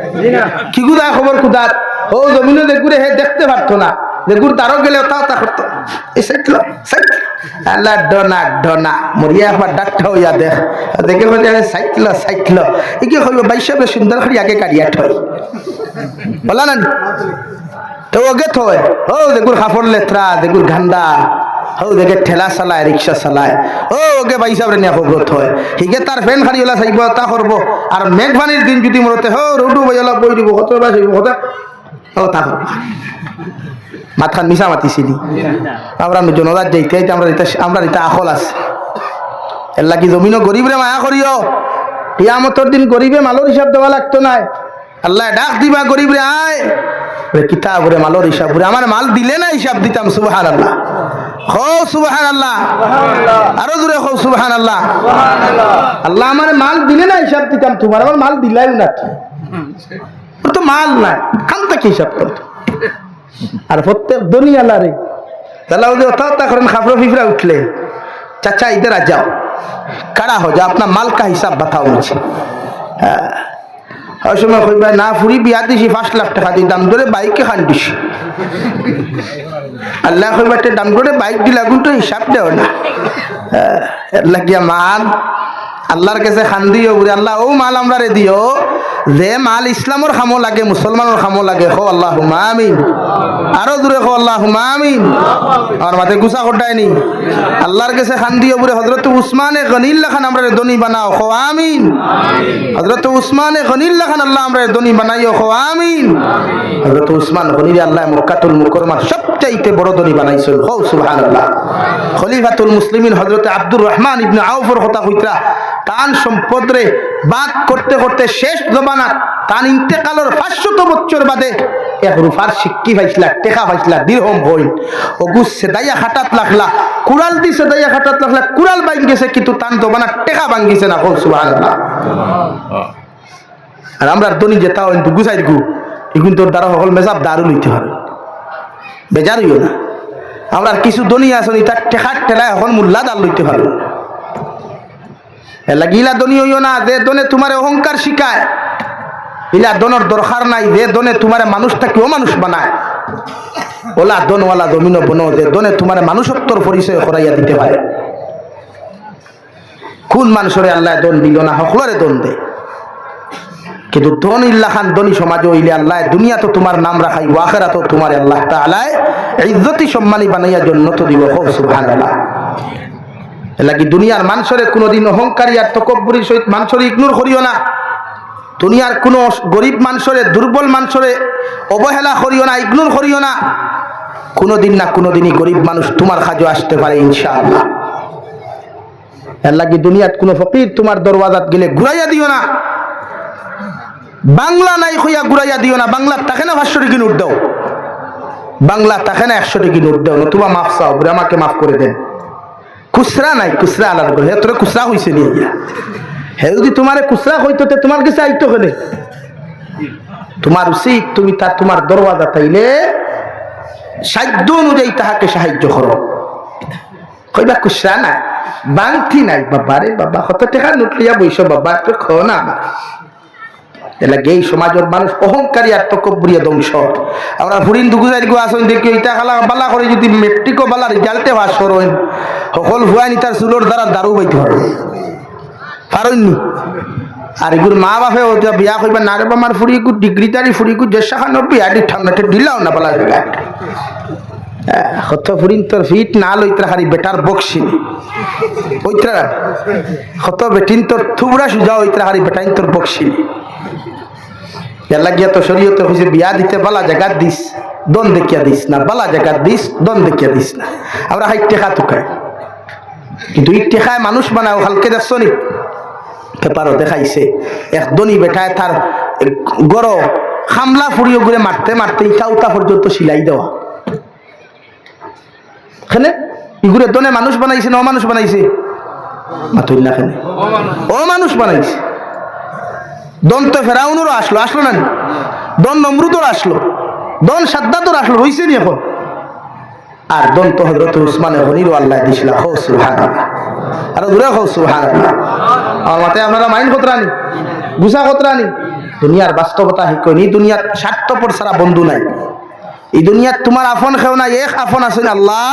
কি গুদা খবর খুদার। ও জমিনে দেখুরে হে দেখতে পারতো না, দেখুর তারও গেলে ওটাও তা করতো। এই সাইটলো আল্লাহ ডনা ডনা মরিয়া আমার ডাক্তার হইয়া দেখ দেখে বলে সাইটলো একে হইব বাইশে সুন্দর করে আগে কাটিয়া ঠয় বলা না তো ওকে থয়। ও দেখুর কাপড় লেত্রা, দেখুর ঘান্ডা, ও দেখে ঠেলা চালায়, রিক্সা চালায়, ও ওকে বাইসাবরে নিয়ে খবর থয়। হিগে তার ফ্যান খালি ওলা চাইব তা করবো। আর মেঘবানির দিন যদি মরতে হো রোডু বাইলা বই দিব কত বাস হইব কথা ও তা করবো। মাথান মিশা মাতিছিলি আমরা জনজাত যাইতে আমরা এটা আখল আছে। এর লাগি জমিনও গরিবরে মায়া করিও, কিয়ামতের দিন গরিবে মালোর হিসাব দেওয়া লাগতো না। আল্লাহ ডাক দিবা গরিবরে আয় কিতাবরে মালোর হিসাব করে, আমার মাল দিলে না হিসাব দিতাম। সুবহানাল্লাহ, হো সুবহানাল্লাহ, আরো জোরে হো সুবহানাল্লাহ। আল্লাহ আমার মাল দিলে না হিসাব দিতাম, তোমার আমার মাল দিলাই না, তো মাল নাই খান থেকে হিসাব করতো। আর প্রত্যেক দুনিয়ালারে তাহলে ওটা করেন খাফরা ফিফরা উঠলে চাচা ইধর আ যাও, কারা হো যা আপনার মাল কা হিসাব বাতাও মুঝে। ওই সময় কইবা না ফুরি বিয়া দিছি 5 লাখ টাকা দিয়ে দাম ধরে বাইকে খান দিছি। আল্লাহ কইবা দাম ধরে বাইক দিলা কিন্তু হিসাব দেও না। লাগিয়া মান আল্লাহর কাছে খান দিও বলে আল্লাহ ও মাল আমরা রে দিও যে মাল ইসলামর খামো লাগে মুসলমানের খামো লাগে হো আল্লাহুম্মা আমিন আরো দূরে হো আল্লাহুম্মা আমিন আমার মাথায় গুছা কটায়নি আল্লাহর কাছে খান দিও বলে হযরত উসমানে গনিল্লাহ খান আমরা দনি বানাও হো আমিন হযরত উসমানে গনিল্লাহ খান আল্লাহ আমরা দনি বানাইও হো আমিন হযরত উসমান গনির আল্লাহ মক্কাতুল মুকাররমার সবচাইতে বড় দনি বানাইছেন হো সুবহানাল্লাহ খলিফাতুল মুসলিমিন হযরত আব্দুর রহমান ইবনে আউফর কথা কইতা তান সম্পদরে বাদ করতে করতে শেষ জমানাত তান ইন্তেকালের 500 বছর বাদে এক রুফার সিক্কি পাইছিলা টেকা পাইছিলা দিরহম হইল ওগুস সেদাইয়া খাটাত লাগলা কুড়াল দি সেদাইয়া খাটাত লাগলা কুড়াল বাইন গেছে কিন্তু তান জমানাত টেকা ভাঙ্গিছে না সুবহানাল্লাহ আর আমরা দনি যেটা হইন গুছাই গু এগুন তোর দ্বারা সকল মেজাব দারু লইতে হবে বেজার হইও না আমরা কিছু দনি আসনি তার টেকার টেলায় এখন মুল্লা দাল লইতে পারবো এলা গিলা দনি হইও না যে দনে তোমার অহংকার শিখায় ইলা দনের দরকার নাই যে দনে তোমার মানুষটাকেও মানুষ বানায় ওলা দনওয়ালা জমিন বনো যে দনে তোমার মানুষত্বর পরিচয় করাইয়া দিতে পারে কোন মানুষরে আল্লাহ দন দিল না সকলরে দন দে কিন্তু দন ইল্লা খান দনি সমাজে হইলে আল্লাহ দুনিয়া তো তোমার নাম রাখাই আখিরাত তো তোমার আল্লাহ তাআলা ইজ্জতি সম্মানী বানাইয়া জান্নাত দিব সুবহানাল্লাহ লাগি দুনিয়ার মানুষরে কোনোদিন অহংকারী আর তকব্বুরির সহিত মানুষরে ইগনোর করিও না দুনিয়ার কোনো গরিব মানুষরে দুর্বল মানুষরে অবহেলা করিও না ইগনোর করিও না কোনোদিন না কোনোদিনই গরিব মানুষ তোমার কাজে আসতে পারে ইনশাআল্লাহ এর লাগি দুনিয়াত কোনো ফকির তোমার দরওয়াজাত গেলে ঘুরাইয়া দিও না বাংলা নাই হইয়া ঘুরাইয়া দিও না বাংলা তাকে না 500 টাকা নোট দাও বাংলা তাকে না 100 টাকা নোট দাও নতুবা মাফ চাও বলে আমাকে মাফ করে দেন খুচরা নাই খুচরা আলাদা করে হে তোরা খুচরা হইছে নি হে যদি তোমার খুচরা হইতো তোমার কাছে আইতো কেন তোমার উচিত তুমি তার তোমার দরওয়াজা তাইলে সাধ্য অনুযায়ী তাহাকে সাহায্য করো কইবা খুচরা নাই বাংতি নাই বাবা রে বাবা কত টাকা নোট লিয়া বইস বাবা একটু খো না আমার এলাকা এই সমাজের মানুষ অহংকারী আর তকব্বুরিয়া ধ্বংস আমরা ফুরিন দুগুজারি গো আসুন দেখি ইটা খালা বালা করে যদি মেট্রিকও বালা রেজাল্টে পাস করেন সকল ভুয়ানি তার চুলোর দ্বারা দারু বাইতে পারে পারেননি আর এগুলো মা বাপে বিয়া করবে না রে আমার ফুরি একটু ডিগ্রি তারি ফুরি একটু দেড়শা খান বিয়াটি ঠান্ডাতে দিলাও না বালা জায়গায় কত ফুরিন তোর ফিট না লইত্রা খালি বেটার বক্সিনি ওইত্রা কত বেটিন তোর থুবড়া সুজা ওইত্রা খালি বেটাইন তোর বক্সিনি লাগিয়া তো শরীয়তে হয়েছে বিয়া দিতে বালা জায়গা দিস দন দেখিয়া দিস না বালা জায়গা দিস দন দেখিয়া দিস না আমরা হাই টেকা তুকাই কিন্তু এই টেকায় মানুষ বানাও হালকে দেখছো নি পেপারও দেখাইছে এক দনি বেটায় তার গড় খামলা ফুরিয়ে ঘুরে মারতে মারতে ইটা উতা পর্যন্ত সিলাই দেওয়া এখানে ইগুরে দনে মানুষ বানাইছে না অমানুষ বানাইছে মাতুল্লা খানে অমানুষ বানাইছে দন তো ফেরাউনেরও আসলো না দন নমরুদর আসলো দন সাদ্দাতর আসলো হইছে নি এখন আর দন তো হযরত উসমান গনিরও আল্লাহ দিছিল হো সুবহানাল্লাহ আর দূরে হো সুবহানাল্লাহ আমার মাতে আপনারা মাইন্ড কতরানি গুসা কতরানি দুনিয়ার বাস্তবতা হিকনি দুনিয়ার স্বার্থপর ছাড়া বন্ধু নাই এই দুনিয়ার তোমার আপন কেউ নাই এক আপন আছেন আল্লাহ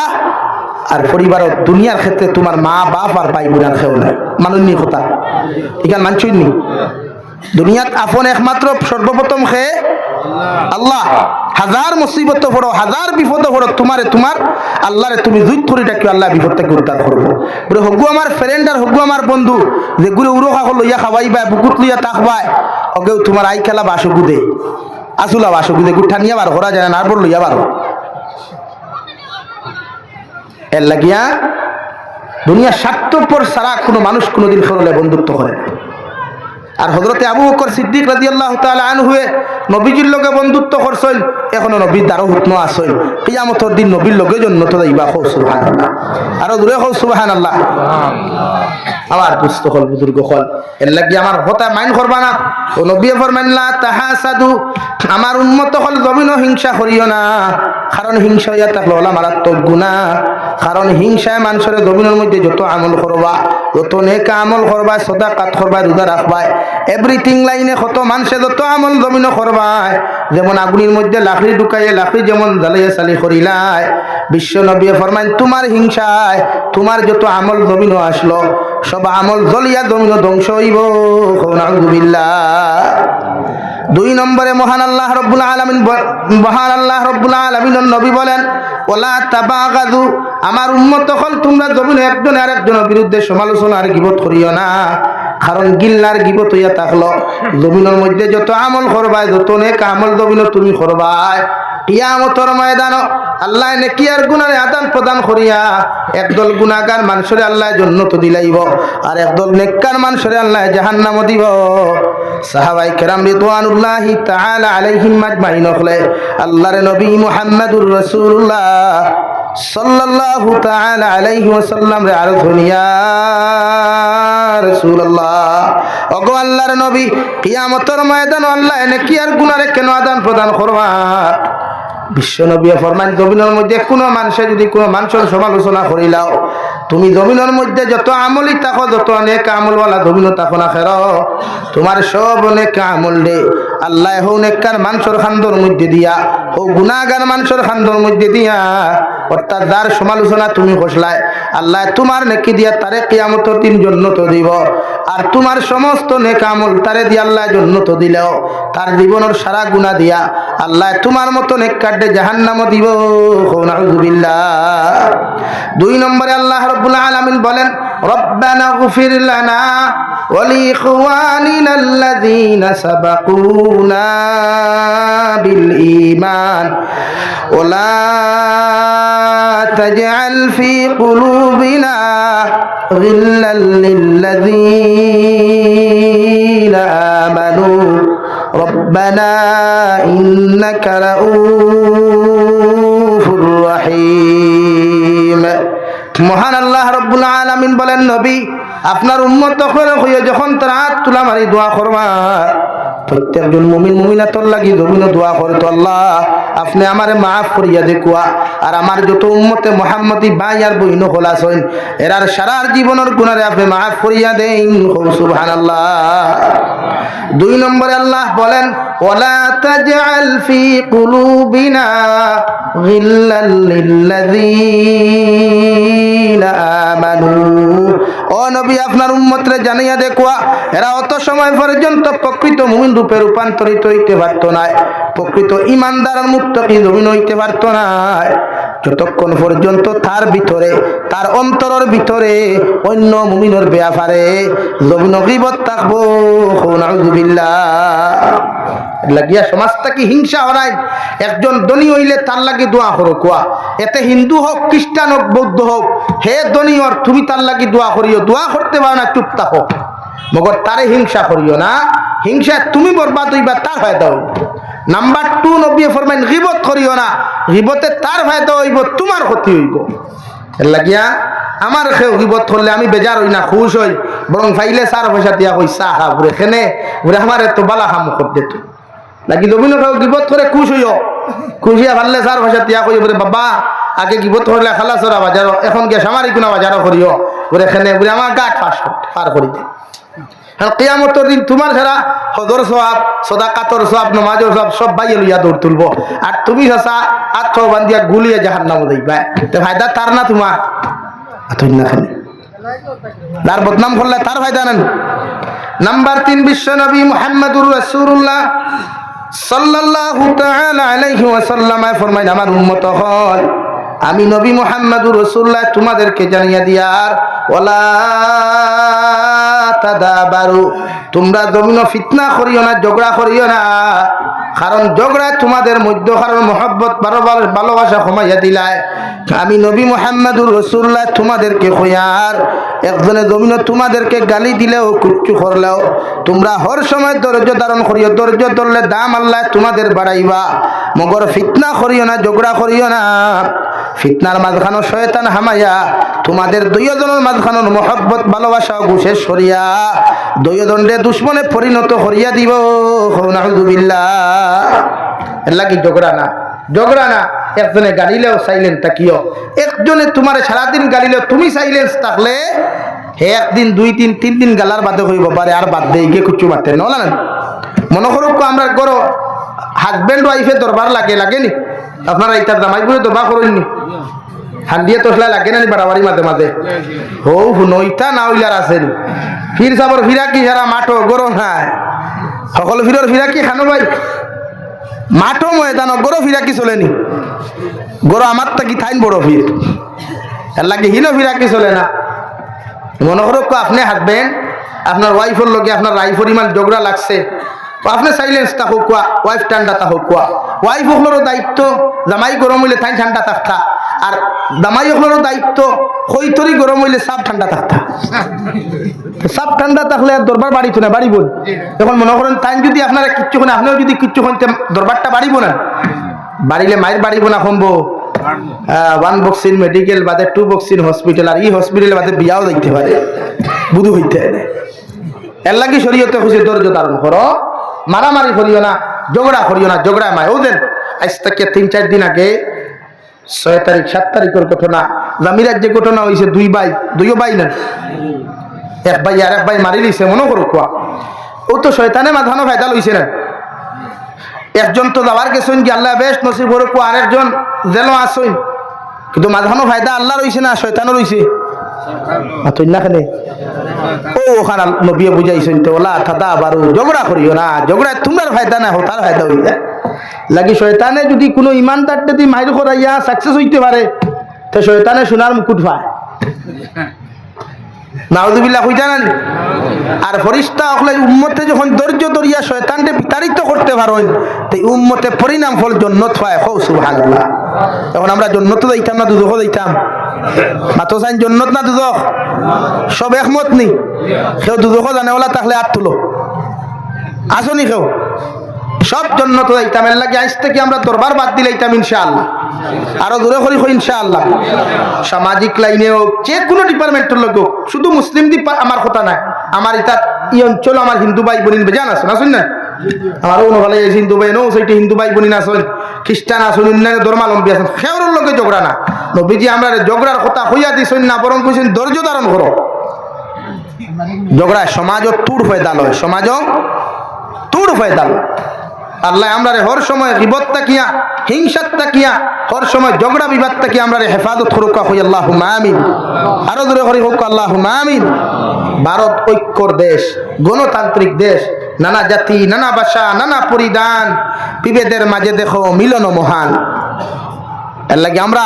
আর পরিবারের দুনিয়ার ক্ষেত্রে তোমার মা বাপ আর ভাই বোনের কেউ নাই মানুষনি কথা এখানে মানছই নি দুনিয়াত আপন একমাত্র সর্বপ্রথম খে আল্লাহ হাজার মুসিবত পড়ো হাজার বিপদ পড়ো তোমারে তোমার আল্লাহরে তুমি জুত করে ডাকি আল্লাহ বিপদ থেকে উদ্ধার করবো বলে হগু আমার ফ্রেন্ড আর হগু আমার বন্ধু যেগুলো উড়ো খাকো লইয়া খাওয়াইবা বুকুত লইয়া তাকবাই ওকেও তোমার আই খেলা বাসগু দে আসুলা বাসগু দে গুঠা নিয়ে বার করা যায় না আর বড় লইয়া বার এর লাগিয়া দুনিয়া স্বার্থপর ছাড়া কোনো মানুষ কোনোদিন সরলে বন্ধুত্ব করে না আর হযরতে আবু বকর সিদ্দিক রাদিয়াল্লাহু তাআলা আনহু নবীজির লগে বন্ধুত্ব করছেন এখনো নবীর দ্বারা হুকম আছে কিয়ামতের দিন নবীর লগে জান্নাতে যাইবা সুবহানাল্লাহ আর দূরে হও সুবহানাল্লাহ আমার দুস্থ হল বুজুর্গ হল এর লাগি আমার কথা মাইন করবা না ও নবী ফরমান লা তাহাসাদু আমার উম্মত হল জমিন হিংসা করিও না কারণ হিংসা ইয়া তাকলে ওলা মারাত্মক গুনাহ কারণ হিংসায় মানুষের জমিনের মধ্যে যত আমল করবা যত নেক আমল করবা সাদাকাত করবা রোজা রাখবা এভরিথিং লাইনে কত মানুষে যত আমল জমিন করবা যেমন আগুনের মধ্যে লাকড়ি ঢুকাইয়ে লাকড়ি যেমন জ্বালাইয়া চালি করিলাই বিশ্ব নবী ফরমান তোমার হিংসায় তোমার যত আমল জমিন আসলো সব আমল জ্বলিয়া জমিন ধ্বংস হইব। নাউযুবিল্লাহ। 2 নম্বরে মহান আল্লাহ রব্বুল আলামিন নবী বলেন, ওয়ালা তাবাগাদু, আমার উম্মত হল তোমরা জমিনে একজন আরেকজনের বিরুদ্ধে সমালোচনা আর গীবত করিও না। কারণ গিল্লার গীবত হইয়া থাকলো জমিনের মধ্যে যত আমল করবাই, যত নেক আমল জমিন তুমি করবাই, কিয়ামতের ময়দান আল্লাহ নেকি আর গুনার আদান প্রদান করিয়া একদল গুনাহগার মানুষের আল্লাহ জান্নাত দিলাইব, আর একদল নেককার মানুষের আল্লাহ জাহান্নাম দিব। সাহাবায়ে কেরাম রিদওয়ানুল্লাহি তাআলা আলাইহিম আজমাইন হলে আল্লাহর নবী মুহাম্মদুর রাসূলুল্লাহ সাল্লাল্লাহু তাআলা আলাইহি ওয়াসাল্লাম রে আরজ হইয়া রাসূলুল্লাহ, ওগো আল্লাহর নবী, কিয়ামতের ময়দান আল্লাহ নেকি আর গুনারে কেন আদান প্রদান করবা? বিশ্ব নবী ফরমান, জমিনের মধ্যে কোনো মানুষে যদি কোনো মানুষের সমালোচনা করিলাও, তুমি জমিনের মধ্যে যত আমলই থাকো, যত অনেক আমলওয়ালা জমিন থাকো না খের, তোমার সব অনেক আমল দে আল্লাহ হো নেককার মানুষের খান্দর মধ্যে দিয়া, হো গুনাহগার মানুষের খান্দর মধ্যে দিয়া, অর্থাৎ যার সমালোচনা তুমি কষলাই আল্লাহ তোমার নেকি দিয়া তারে কিয়ামতের দিন জান্নাত দিব, আর তোমার সমস্ত নেক আমল তারে দিয়া আল্লাহ জান্নাত দিলেও তার জীবনের সারা গুনাহ দিয়া আল্লাহ তোমার মতো নেককার জাহান্নাম দিব। নাউযুবিল্লাহ। 2 নম্বরে আল্লাহ রাব্বুল আলামিন বলেন, রব্বানা গফির লানা ওয়া লিইখওয়ানিনা আল্লাযীনা সাবাকুনা বিল ঈমান ওয়া লা তাজআল ফি কুলুবিনা গিল্লাল লিল্লাযীনা আমানু রব্বানা ইন্নাকা রাউফুর রহিম। মহান আল্লাহ রব্বুল আলামিন বলেন, নবী আপনার উম্মত হয়ে যখন তারা হাত তুলা মারি দোয়া করবা, প্রত্যেকজন মুমিন মুমিনাতর লাগি জমিন দোয়া করে, তো আল্লাহ আপনি আমারে মাফ করিয়া দেখুয়া, আর আমার যত উম্মতে মুহাম্মদি ভাই আর বইন খোলাস হইন এরার সারার জীবনের গুনারে আপনি মাফ করিয়া দেন। সুবহানাল্লাহ। 2 নম্বরে আল্লাহ বলেন, ওয়ালা তাজআল ফি কুলুবিনা গিল্লাল লিল্লাযীনা আমানু, ও নবী আপনার উম্মতরে জানাইয়া দেখুয়া, এরা অত সময় পর্যন্ত প্রকৃত মুমিন রূপে রূপান্তরিত হইতে পারত না, প্রকৃত ইমানদার মুত্তাকি জমিন হইতে পারত না, যতক্ষণ পর্যন্ত তার ভিতরে, তার অন্তরের ভিতরে অন্য মুমিনের ব্যাপারে জমিন গীবত থাকবো। নাউযুবিল্লাহ। লাগিয়া সমাজটা কি হিংসা হরাই, একজন ধনী হইলে তার লাগি দোয়া করো কোয়া, এতে হিন্দু হোক খ্রিস্টান হোক বৌদ্ধ হোক, হে ধনী হর তুমি তার লাগি দোয়া করিও, দোয়া করতে পারো না চুপ থাকো, মগর তারে হিংসা করিও না, হিংসা তুমি বরবাদ হইবা, তার ফায়দা হইব। নাম্বার 2 নবী ফরমাইন, গীবত করিও না, গীবতে তার ফায়দা হইব, তোমার ক্ষতি হইব। এর লাগিয়া আমার কেউ গীবত করলে আমি বেজার হই না, খুশ হই, বরং ফাইলে 4 পয়সা দিয়া কই চা খা ঘুরে খেনে ঘুরে আমার এত বালা খামো করতে তো লাগি জমিন কেউ গীবত করে খুশ হইও, খুশিয়া ভাললে 4 পয়সা দিয়া কই বলে বাবা আগে গীবত করলে খালা চরা বাজার, এখন গিয়ে সামারি কোনা বাজারও করিও ঘুরে খেনে ঘুরে আমার গাট পার করি দে। কিয়ামতের দিন তোমার ছাড়া হজর সওয়াব, সাদাকাতর সওয়াব, নামাজের সওয়াব সব বাইয়ে লইয়া দৌড় তুলবো, আর তুমি চাচা আত্ম বান্ধিয়া গুলিয়ে জাহান্নামে যাইবা, তে ফায়দা তার না তোমার? আতই না খালি তার বদনাম করলে তার ফায়দা নেন। নাম্বার 3 বিশ্ব নবী মুহাম্মদুর রাসূলুল্লাহ সাল্লাল্লাহু তাআলা আলাইহি ওয়াসাল্লাম ফরমাইন, আমার উম্মত হল আমি নবী মুহাম্মদুর রাসূলুল্লাহ তোমাদেরকে জানিয়ে দিয়ার, ওয়ালা তাদাবারু, তোমরা জমিন ফিতনা করিও না, ঝগড়া করিও না, কারণ ঝগড়ায় তোমাদের মধ্যে কারণ মহব্বত ভালোবাসা কমাইয়া দিলায়। আমি নবী মুহাম্মদুর রাসূলুল্লাহ তোমাদেরকে কইয়ার, একজনে জমিন তোমাদেরকে গালি দিলেও কুচ্ছু করলেও তোমরা হর সময় ধৈর্য ধারণ করিও, ধৈর্য ধরলে দাম আল্লাহ তোমাদের বাড়াইবা, মগর ফিতনা করিও না, ঝগড়া করিও না। ফিতনার মাঝখানো শয়তান হামাইয়া তোমাদের দুইজনের মাঝখানোর মহব্বত ভালোবাসা ঘুষে সরিয়া দুইজনরে দুশ্মনে পরিণত করিয়া দিব। নাউযুবিল্লাহ। এর লাগি ঝগড়া না, ঝগড়া না। একজনে গালিলেও সাইলেন্স থাকিও, একজনে তোমার সারাদিন গালিলেও তুমি সাইলেন্স থাকলে হে একদিন 2 দিন 3 দিন গালার বাদে হইব পারে, আর বাদ দিয়ে গিয়ে কুচু মারতে না মনে করুক আমরা গরো হাজবেন্ড ওয়াইফে দরবার লাগেনি, আপনারা ইতার জামাই বলে দরবার করেননি, হান্ডিয়ে তোসলা লাগে না বাড়াবাড়ি মাঝে মাঝে হো নইতা না হইলার আছেন ফির সাবর ফিরা কি সারা মাঠো গরম হয় সকল ফিরর ফিরা কি খানো ভাই মাঠো ময়দান গরো ফিরা কি চলেনি গরো আমার তো কি থাইন বড় ফির এর লাগে হিনো ফিরা কি চলে না মনে করো আপনি হাঁটবেন আপনার ওয়াইফের লগে আপনার রাই পরিমাণ ঝগড়া লাগছে আপনি সাইলেন্স তা হোক ওয়াইফ ঠান্ডা তা হোক ওয়াইফ হকলেরও দায়িত্ব জামাই গরম হইলে তাই ঠান্ডা থাকতা আর জামাই হকলেরও দায়িত্ব হইতরি গরম হইলে সাপ ঠান্ডা থাকতা সাপ ঠান্ডা থাকলে আর দরবার বাড়িত না বাড়িব এখন মনে করেন তাই যদি আপনারা কিচ্ছু না আপনিও যদি কিচ্ছু হইতে দরবারটা বাড়িব না বাড়িলে মায়ের বাড়িব না সম্ভব 1 বক্সিন মেডিকেল বাদে 2 বক্সিন হসপিটাল আর এই হসপিটালে বাদে বিয়াও দেখতে পারে বুধু হইতে এর লাগে শরীয়তে খুশি ধৈর্য ধারণ করো মারামারি করিও না ঝগড়া করিও না ঝগড়া মায় ওদের আজ থেকে 3-4 দিন আগে 6 তারিখ 7 তারিখের ঘটনা জামিরার যে ঘটনা হয়েছে দুইও ভাই না এক ভাই আর এক ভাই মারি দিছে মনে করো কোয়া ও তো শয়তানে মাথানো ফায়দা লইছে না একজন তো যাওয়ার গেছেন কি আল্লাহ বেশ নসিব করে কোয়া আরেকজন জেলও আসইন কিন্তু মাথানো ফায়দা আল্লাহ রইছে না শয়তানও রইছে ও ওখানে নবিয়ে বুঝাইছেন তো ওলা থাদা বারু ঝগড়া করিও না ঝগড়া তোমার ফায়দা না হো তার ফায়দা হয়ে যায় লাগি শয়তানে যদি কোনো ইমানদারটা দিয়ে মাইর করাইয়া সাকসেস হইতে পারে তো শয়তানে সোনার মুকুট পায় নাউযুবিল্লাহ হইতা না আর ফরিস্তা হলে উম্মতে যখন ধৈর্য ধরিয়া শয়তানকে বিতাড়িত করতে পারেন তো উম্মতে পরিণাম ফল জান্নাত পায় হো সুবহানাল্লাহ এখন আমরা জান্নাতে যাইতাম না দুজখে যাইতাম মাতো সাইন জান্নাত না দুজখ সব একমত নি কেউ দুজখে জানেওয়ালা তাহলে হাত তুলো আসনি কেউ সব জান্নাতে যাইতাম এর লাগে আজ থেকে আমরা দরবার বাদ দিলাইতাম ইনশাআল্লাহ আরো জোরে করি ইনশাআল্লাহ সামাজিক লাইনে হোক যে কোনো ডিপার্টমেন্টের লোক হোক শুধু মুসলিম দ্বীপ আমার কথা নাই আমার এটা এই অঞ্চল আমার হিন্দু ভাই বোন বেজান আছে না শুন না আমারও কোনো ভালো হিন্দু ভাই নো সেইটা হিন্দু ভাই বোন আসেন খ্রিস্টান আসুন অন্যান্য ধর্মাবলম্বী আছেন সেওর লোকে ঝগড়া না নবীজি আমরা ঝগড়ার কথা হইয়া দিছেন না বরং কইছেন ধৈর্য ধারণ করো ঝগড়া সমাজও তুর ফয়দা লয় সমাজও তুর ফয়দা লয় আল্লাহ আমরা হর সময় গিবত তাকিয়া হিংসা তাকিয়া হর সময় ঝগড়া বিবাদ তাকিয়া আমরা হেফাজত করুকা হই আল্লাহুম্মা আমিন আরো জোরে করি হোক আল্লাহুম্মা আমিন ভারত ঐক্যর দেশ গণতান্ত্রিক দেশ নানা জাতি নানা ভাষা নানা পরিধান বিভেদের মাঝে দেখো মিলন মহান এর লাগে আমরা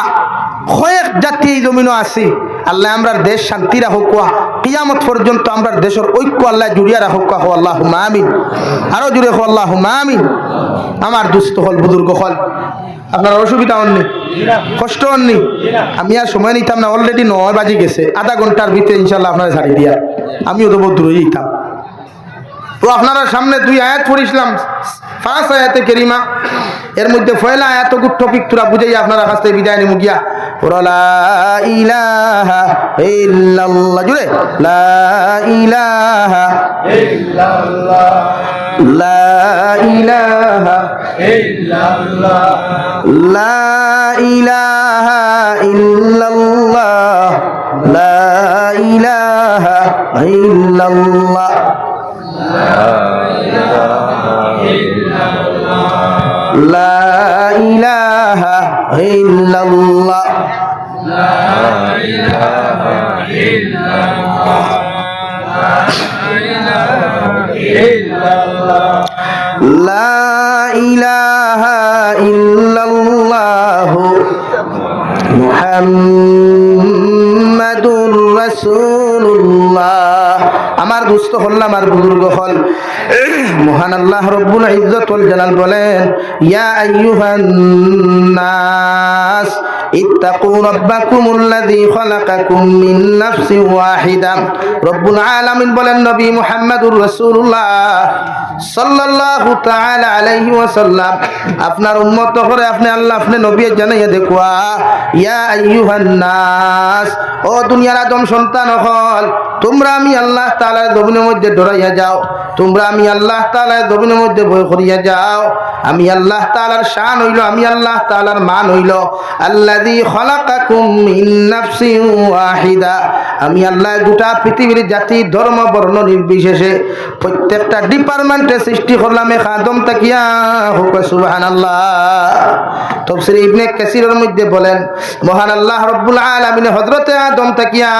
কয়েক জাতি এই জমিনও আছি আল্লাহ আমরা দেশ শান্তি রাখুক কিয়ামত পর্যন্ত আমরা দেশের ঐক্য আল্লাহ জুড়িয়া রাখুক আল্লাহুম্মা আমিন আরো জুড়ে হো আল্লাহুম্মা আমিন আমার দুস্থ হল বুজুর্গ হল আপনার অসুবিধা হননি কষ্ট হননি আমি আর সময় নিতাম না অলরেডি 9 বাজে গেছে আধা ঘন্টার ভিতরে ইনশাল্লাহ আপনারা ছাড়ি দিয়া আমিও তো বহুত দূরে যেতাম তো আপনারা সামনে 2 আয়াত পড়িছিলাম 5 আয়াতে কারিমা এর মধ্যে পয়লা আয়াত টপিক তোরা বুঝাই আপনারা কাছ থেকে বিদায় নিমু গিয়া লা ইলাহা ইল্লাল্লাহ জুড়ে লা ইলাহা ইল্লাল্লাহ লা ইলাহা ইল্লাল্লাহ লা ইলাহা ইল্লাল্লাহ লা ইলাহা ইল্লাল্লাহ লা ইলাহা ইল্লাল্লাহ লা ইলাহা ইল্লাল্লাহ মুহাম্মাদুর রাসূলুল্লাহ আমার দুস্থ হল আমার বুজুর্গ হল মহান আল্লাহ রব্বুল ইজ্জত ওয়াল জালাল বলেন ইয়া আইয়ুহান নাস ইত্তাকু রাব্বাকুমুল্লাযী খালাকাকুম মিন নাফসিন ওয়াহিদা রব্বুল আলামিন বলেন নবী মুহাম্মদুর রাসূলুল্লাহ সাল্লাল্লাহু তাআলা আলাইহি ওয়াসাল্লাম আপনার উম্মত করে আপনি আল্লাহ আপনি নবী জানাইয়া দেখুয়া ইয়া আইয়ুহান নাস ও দুনিয়ার আদম সন্তান হল তোমরা আমি আল্লাহ তাআলার জমিনের মধ্যে ডরাইয়া যাও তোমরা আমি আল্লাহ তাআলার জমিনের মধ্যে ভয় করিয়া যাও আমি আল্লাহ তাআলার শান হইল আমি আল্লাহ তাআলার মান হইল আল্লাযী খালাকাকুম মিন নাফসিন ওয়াহিদা আমি আল্লাহ গোটা পৃথিবীর জাতি ধর্ম বর্ণ নির্বিশেষে প্রত্যেকটা ডিপার্টমেন্টে সৃষ্টি করলাম এক আদম তাকিয়া হোক সুবহানাল্লাহ তাফসীর ইবনে কাসিরের মধ্যে বলেন মহান আল্লাহ রাব্বুল আলামিন হযরতে আদম তাকিয়া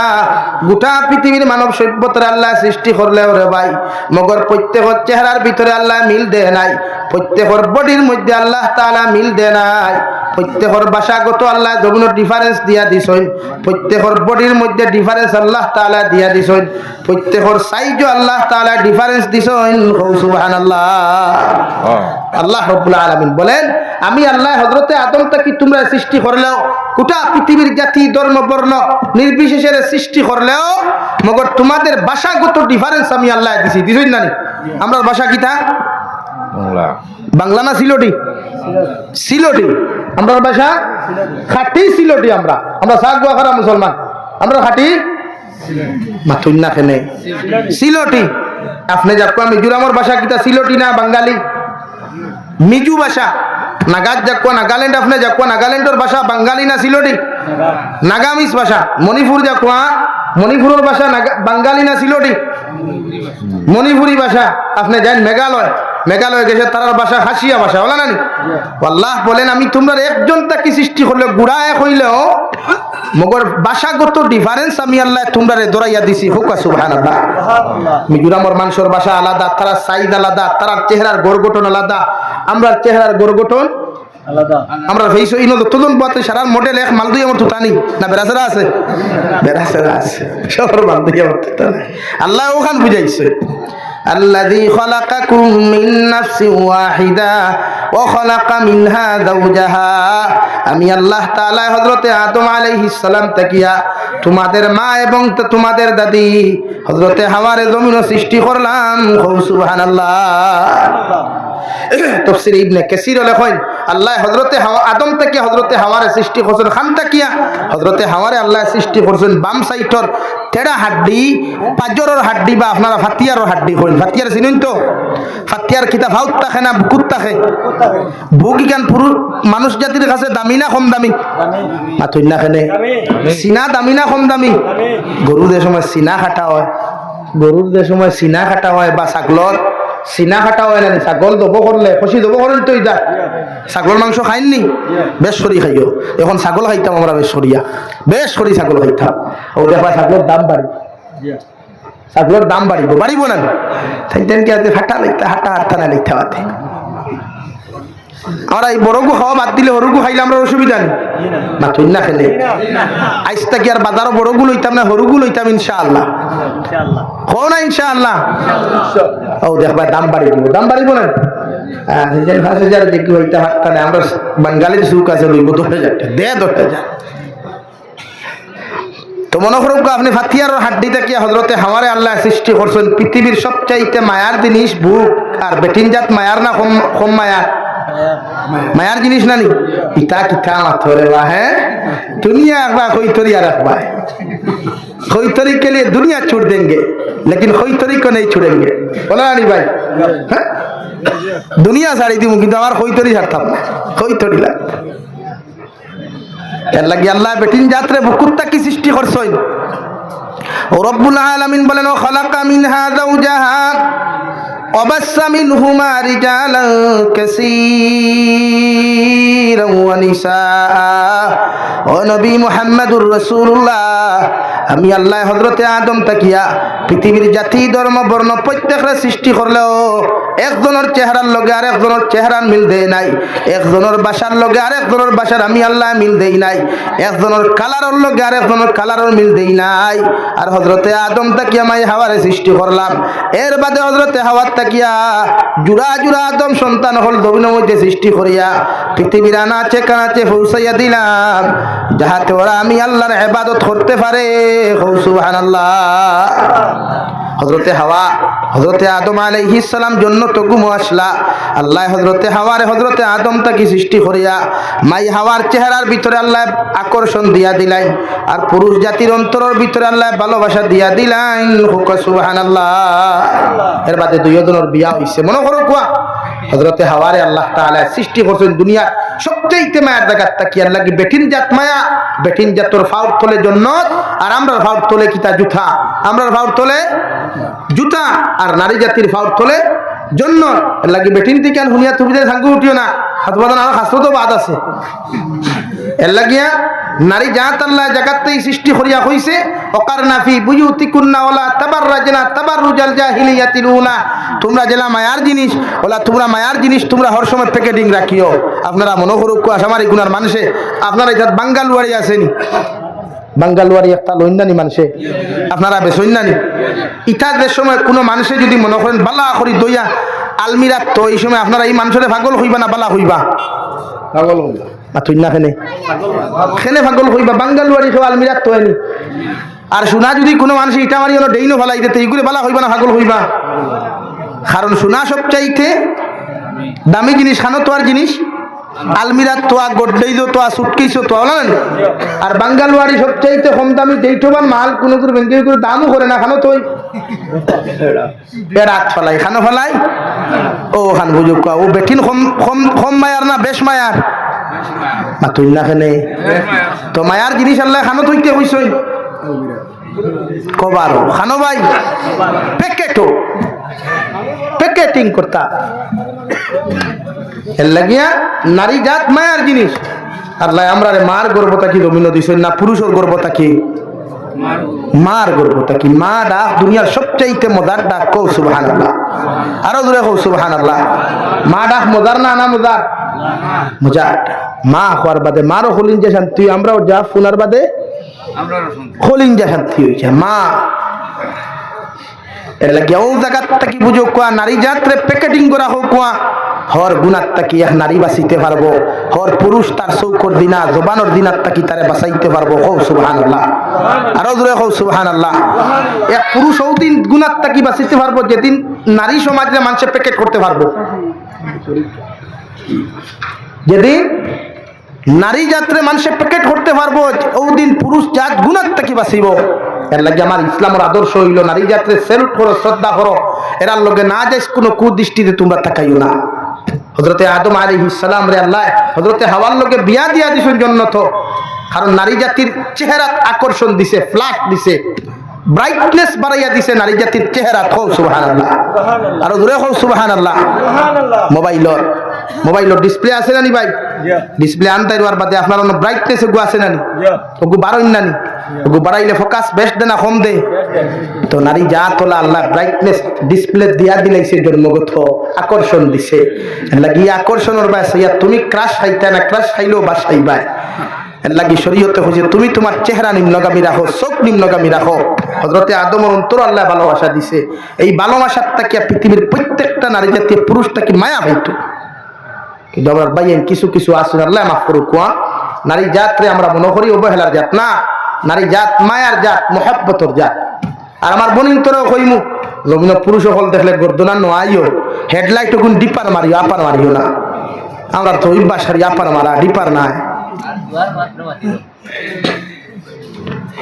গোটা পৃথিবীর মানব সভ্যতার আল্লাহ সৃষ্টি করলেও রে ভাই মগর প্রত্যেকের চেহারার ভিতরে আল্লাহ মিল দেয় নাই, প্রত্যেকের বডির মধ্যে আল্লাহ তাআলা মিল দেয় নাই, প্রত্যেকের ভাষাগত আল্লাহ জমিনের ডিফারেন্স দিয়া দিছেন, প্রত্যেকের বডির মধ্যে ডিফারেন্স আল্লাহ তাআলা দিয়া দিছেন, প্রত্যেকের সাইজও আল্লাহ তাআলা ডিফারেন্স দিছেন। সুবহানাল্লাহ। আল্লাহ রাব্বুল আলামিন বলেন আমি আল্লাহ হযরতে আদম থেকে তোমরা সৃষ্টি করলেও গোটা পৃথিবীর জাতি ধর্ম বর্ণ নির্বিশেষে সৃষ্টি করলেও মগর তোমাদের ভাষাগত ডিফারেন্স আমি আল্লাহ দিছি। দিছই না? আমরা ভাষা কিতা? বাংলা। বাংলা না সিলোটি? সিলোটি। আমরা ভাষা খাঁটি সিলোটি। আমরা সাগবা খারা মুসলমান, আমরা খাঁটি মাথুন না খেনে সিলোটি। আপনি যাক মিজোরামর ভাষা কিতা? সিলোটি না বাঙালি? মিজু ভাষা। নাগাদ যাক নাগাল্যান্ড, আপনি যাক নাগাল্যান্ডের ভাষা বাঙালি না সিলোটি? নাগামিস ভাষা। মণিপুর যাক মণিপুরের ভাষা বাঙালি না সিলোটি? মণিপুরি ভাষা। আপনি যান মেঘালয় গেছে তার ভাষা খাসিয়া ভাষা, বলা না? আল্লাহ বলেন আমি তোমরা একজন তাকে সৃষ্টি করলে গুড়া এক হইলেও মগর ভাষাগত ডিফারেন্স আমি আল্লাহ তোমরা দৌড়াইয়া দিছি। হুকা সুবহানাল্লাহ। মিজোরামর মানুষের ভাষা আলাদা, তারা সাইজ আলাদা, তার চেহারার গড়গঠন আলাদা, আমরা চেহারার গড়গঠন আলাদা। আমরা ফেস ইনো তুলন বতে সারা মডেল এক মালদুই আমার তুতানি না বেরাসরা আছে? বেরাসরা আছে, সবার মালদুই আমার তুতানি। আল্লাহ ওখান বুঝাইছে الذي خلقكم من نفس واحدة وخلق منها زوجها। আমি আল্লাহ তাআলা হযরতে আদম আলাইহিস সালাম তাকিয়া তোমাদের মা এবং তোমাদের দাদি হযরতে হাওয়ার জমিন সৃষ্টি করলাম। সুবহানাল্লাহ। তাফসীর ইবনে কাসির লেখেন আল্লাহ হযরতে আদম থেকে হযরতে হাওয়ার সৃষ্টি করছেন খান তাকিয়া হযরতে হাওয়ারে আল্লাহ সৃষ্টি করছেন বাম সাইডর তেড়া হাড্ডি পাজরের হাড্ডি বা আপনারা ফাতিয়ারের হাড্ডি কইন। ফাতিয়ার চিনেন তো? ফাতিয়ার কিতা ফাউত থাকে না বুকুত থাকে? বুকি কান পুরুষ মানুষ জাতির কাছে দামি না কম দামি? মাথুন না খেনে সিনা দামি না কম দামি? গরুদের সময় সিনা কাটা হয়, গরুদের সময় সিনা কাটা হয়, বা ছাগলর সিনা কাটা হয় না? ছাগল দব করলে খসি দব করেন তো এটা ছাগল মাংস খাইননি? বেশ করি খাইও। এখন ছাগল খাইতাম আমরা বেশ করিয়া, বেশ করি ছাগল খাইতাম। ও দেখা ছাগলের দাম বাড়ি, ছাগলের দাম বাড়িব না? তাইতেন কি আজকে হাঁটা লিখতে হাঁটা হাঁটা না লিখতে পারতে। আমরা এই বড়গু খাওয়া বাদ দিলে হরুগু খাইলে আমরা অসুবিধা নেই। না তুই না খেলে আইসটা কি আর বাজারও বড়গু লইতাম না হরুগু লইতাম ইনশাআল্লাহ। হো না ইনশাআল্লাহ? ও দেখবা দাম বাড়িব, দাম বাড়িব না? দেখি হইতে হাঁটতা না। আমরা বাঙালির সুখ আছে লইব 10,000 দে 10,000। তো মনে করুন আপনি ফাতিয়ার হাড্ডি থেকে হযরতে হাওয়ারে আল্লাহ সৃষ্টি করছেন। পৃথিবীর সবচাইতে মায়ার জিনিস বুক, আর বেটিন জাত মায়ার না কম মায়ার? মায়ার জিনিস না নি? ইতা কিতা মাথরে বা হ্যাঁ दुनिया रखबा कोई तरिया रखबा कोई तरीके के लिए दुनिया छोड़ देंगे लेकिन कोई तरीके को नहीं छोड़ेंगे। बोला नहीं भाई? हाँ? दुनिया साड़ी दी मुझे हमारा कोई तरी छाड़ता कोई तरी लग लगी अल्लाह बेटिन जात्रे कुत्ता की सृष्टि कर सोई और रब्बुल आलमीन बोले नो खलका मिनहा ज़ौजहा وبث منهما رجالا كثيرا ونساء ونبي محمد رسول الله। আমি আল্লাহ হযরতে আদম তাকিয়া পৃথিবীর জাতি ধর্ম বর্ণ প্রত্যেকের সৃষ্টি করলেও একজনের চেহারার লগে আর একজনের চেহারার মিল দেয় নাই, একজনের ভাষার লগে আর একজনের ভাষার আমি আল্লাহ মিল দেই নাই, একজনের কালারের লগে আর একজনের কালারের মিল দেই নাই। আর হযরতে আদম তাকিয়া মাই হাওয়ারে সৃষ্টি করলাম। এর বাদে হযরতে হাওয়া তাকিয়া জুড়া জুড়া আদম সন্তান হল দবিনের মধ্যে সৃষ্টি করিয়া পৃথিবীর আনাচে কানাচে পৌঁছাইয়া দিলাম যাহাতে ওরা আমি আল্লাহর ইবাদত করতে পারে। সুবহানাল্লাহ। হযরতে হাওয়া হযরতে আদম আলাইহিস সালাম জন্নত গুমো আসলা আল্লাহ হযরতে হাওয়ারে হযরতে আদম তাকে সৃষ্টি করিয়া মাই হাওয়ার চেহারার ভিতরে আল্লাহ আকর্ষণ দিয়া দিলেন আর পুরুষ জাতির অন্তরের ভিতরে আল্লাহ ভালোবাসা দিয়া দিলেন। সুবহানাল্লাহ। এর বাদে দুইজনের বিয়া হইছে। মনে করো কোয়া হযরতে হাওয়ারে আল্লাহ তাআলা সৃষ্টি করছেন দুনিয়ার সবচেয়ে মায়ার জায়গা তাকি আল্লাহ কি বেটিন জাত মায়া, বেটিন জাতর ফাউর তোলে জান্নাত আর আমরার ফাউর তোলে কিতা জুতা, আমরার ফাউর তোলে জুতা আর নারী জাতির ফাউর তোলে জন্য লাগি বেটিন থেকে হুনিয়া তুমি সাঙ্গু উঠিও না হাত বাঁধান আর হাসতো তো বাদ আছে এর লাগিয়া নারী জাত আল্লাহ জাগাতেই সৃষ্টি করিয়া হইছে ওকারনা ফি বুয়ুতিকুন্না ওয়ালা তাবাররাজনা তাবাররুজাল জাহিলিয়াতিল উলা তোমরা জেলা মায়ার জিনিস ওলা তোমরা মায়ার জিনিস তোমরা হর সময় প্যাকেটিং রাখিও আপনারা মনে করুক আসামারি গুনার মানুষে আপনারা এটা বাঙ্গালুয়ারি আসেনি বাঙ্গালুয়ারি একটা লইন্দানি মানুষে আপনারা বেসইন্দানি ইটার সময় কোনো মানুষে যদি মনে করেন বালা করি দইয়া আলমিরা তো এই সময় আপনারা এই মানুষের পাগল হইবা না বালা হইবা পাগল হইবা তুই না খেনে খেনে পাগল হইবা বাঙ্গালুয়ারি সব আলমিরা তো আনি আর সোনা যদি কোনো মানুষ ইটা মারি হলো ডেইনো ভালাই দিতে এইগুলো বালা হইবা না পাগল হইবা কারণ সোনা সবচাইতে দামি জিনিস খানো তোয়ার জিনিস আলমিরা তোয়া গড্ডেইজো তোয়া সুটকেইছো তোয়া না আর বাঙ্গালুয়ারি সবচাইতে কম দামি দেইঠবান মাল কোনো করে ব্যাংকে করে দামও করে না খানো তুই রাত ফেলাই খানো ফেলাই ও খান বুঝুক ও বেটিন কম কম কম মায়ার না বেশ মায়ার তুই না খেনে তো মায়ার জিনিস আল্লাহ খানো তুইতে হইছই কবারও খানো ভাই প্যাকেটও প্যাকেটিং করতা এর লাগিয়া নারী জাত মায়ার জিনিস আল্লাহ আমরা মার গর্বতা কি রমিন দিছেন না পুরুষের গর্বতা কি মার গর্বতা কি মা ডাক দুনিয়ার সবচাইতে মজার ডাক কও সুবহানাল্লাহ আরো জোরে কও সুবহানাল্লাহ মা ডাক মজার না না মজার মজার মা হওয়ার বাদে মারও হলিন যে শান্তি আমরাও যা ফোনার বাদে হলিন যে শান্তি হয়েছে মা এর লাগিয়া ও জায়গার থাকি বুঝো কোয়া নারী জাতরে প্যাকেটিং করা হোক কোয়া হর গুণার তাকি এক নারী বাঁচিতে পারবো হর পুরুষ তার চৌকর দিনা জবানোর দিনার তাকি তারে বাঁচাইতে পারবো হৌ সুবহানাল্লাহ আরো জোরে হৌ সুবহানাল্লাহ এক পুরুষ দিন গুণার তাকি বাঁচিতে পারবো যেদিন নারী সমাজে মানুষের প্যাকেট করতে পারবো যেদিন নারী জাতরে মানুষের প্যাকেট করতে পারবো ওই দিন পুরুষ জাত গুণার তাকি বাঁচিব এর লাগে আমার ইসলামের আদর্শ হইল নারী জাতরে সেলুট করো শ্রদ্ধা করো এরার লগে না যাইস কোনো কুদৃষ্টিতে তোমরা তাকাইও না হযরতে আদম আলাইহিস সালাম রে আল্লাহ হযরতে হাওয়ার লগে বিয়া দিয়া দিছেন জন্নত কারণ নারী জাতির চেহারা আকর্ষণ দিছে ফ্ল্যাশ দিছে ব্রাইটনেস বাড়াইয়া দিছে নারী জাতির চেহারা কও সুবহানাল্লাহ আর জোরে কও সুবহানাল্লাহ মোবাইলর ডিসপ্লে আছে না নি ভাই ডিসপ্লে আনতাই রওয়ার বাদে আপনার অন্য ব্রাইটনেস গো আছে না নি ওগু বাড়াইন না নি ওগু বাড়াইলে ফোকাস বেশ দে না কম দে তো নারী জাত হলো আল্লাহ ব্রাইটনেস ডিসপ্লে দিয়া দিলাইছে জন্মগত আকর্ষণ দিছে লাগি আকর্ষণের বাসাইয়া তুমি ক্রাশ খাইতা না ক্রাশ খাইলেও বাসাইবা লাগি শরীয়তে হইছে তুমি তোমার চেহারা নিম্নগামী রাখো চোখ নিম্নগামী রাখো হযরতে আদমের অন্তর আল্লাহ ভালোবাসা দিছে এই ভালোবাসার তাকিয়া পৃথিবীর প্রত্যেকটা নারী জাতীয় পুরুষটা কি মায়া হইতো কিন্তু আমার ভাইয়েন কিছু কিছু আসুন আল্লাহ মাফ করুক নারী জাতরে আমরা মনে করি অবহেলার জাত না নারী জাত মায়ার জাত মোহাব্বতর জাত আর আমার বোনিন তোরাও কইমু রবীন পুরুষ হল দেখলে গর্দনা নোয়াইও হেডলাইট ওগুন ডিপার মারিও আপার মারিও না আমরা তো ইবাসারি আপার মারা ডিপার নাই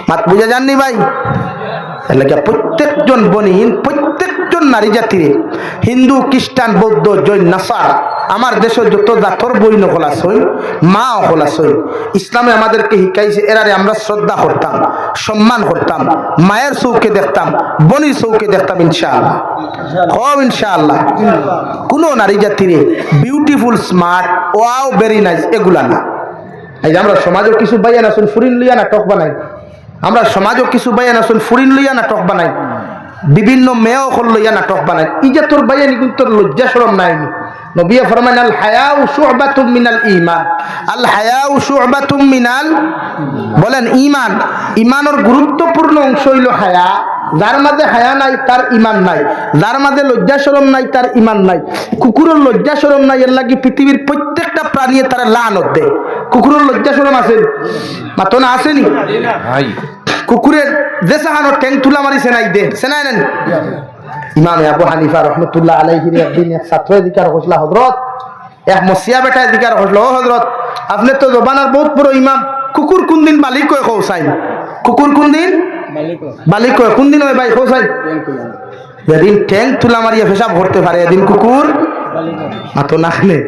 মাত বুঝা যাননি ভাই প্রত্যেকজন বনিন প্রত্যেকজন নারী জাতির হিন্দু খ্রিস্টান বৌদ্ধ জৈন নাসারা আমার দেশের যত জাতর বই নকল আসই মা অকল আসই ইসলামে আমাদেরকে শিখাইছে এরারে আমরা শ্রদ্ধা করতাম সম্মান করতাম মায়ের চৌকে দেখতাম বনির চৌকে দেখতাম ইনশাআল্লাহ হব ইনশাআল্লাহ কোনো নারী জাতিরে beautiful smart wow very nice এগুলা না এই আমরা সমাজও কিছু বাইয়ান আসুন ফুরিন লইয়া নাটক বানাই আমরা সমাজও কিছু বাইয়ান আসুন ফুরিন লইয়া নাটক বানাই বিভিন্ন মেয়েও হল লইয়া নাটক বানাই ইজা তোর বাইয়ানি কিন্তু তোর লজ্জা শরম নাইনি নবী ফরমান আল হায়াউ শু'বাতুম মিনাল ঈমান আল হায়াউ শু'বাতুম মিনাল বলেন ঈমান ঈমানের গুরুত্বপূর্ণ অংশ হইল হায়া যার মাঝে হায়া নাই তার ঈমান নাই যার মাঝে লজ্জা শরম নাই তার ঈমান নাই কুকুরের লজ্জা শরম নাই এর লাগি পৃথিবীর প্রত্যেকটা প্রাণী তার লানত দেয় কুকুরের লজ্জা শরম আছে মাতো না আসেনি কুকুরের যে সাহানোর ট্যাং তুলা মারিছে নাই দে সেনাই নেন ইমাম আবু হানিফা রহমতুল্লাহ আলাইহির একদিন এক ছাত্র এদিকার হসলা হযরত এক মসিয়া বেটা এদিকার হসলো ও হযরত আপনি তো জবানার বহুত বড় ইমাম কুকুর কোন দিন মালিক কয় কৌসাই কুকুর কোন দিন মালিক কয় কোন দিন হয় ভাই কৌসাই যেদিন ট্যাং তুলা মারিয়া পেশাব করতে পারে এদিন কুকুর মাতো না খেলে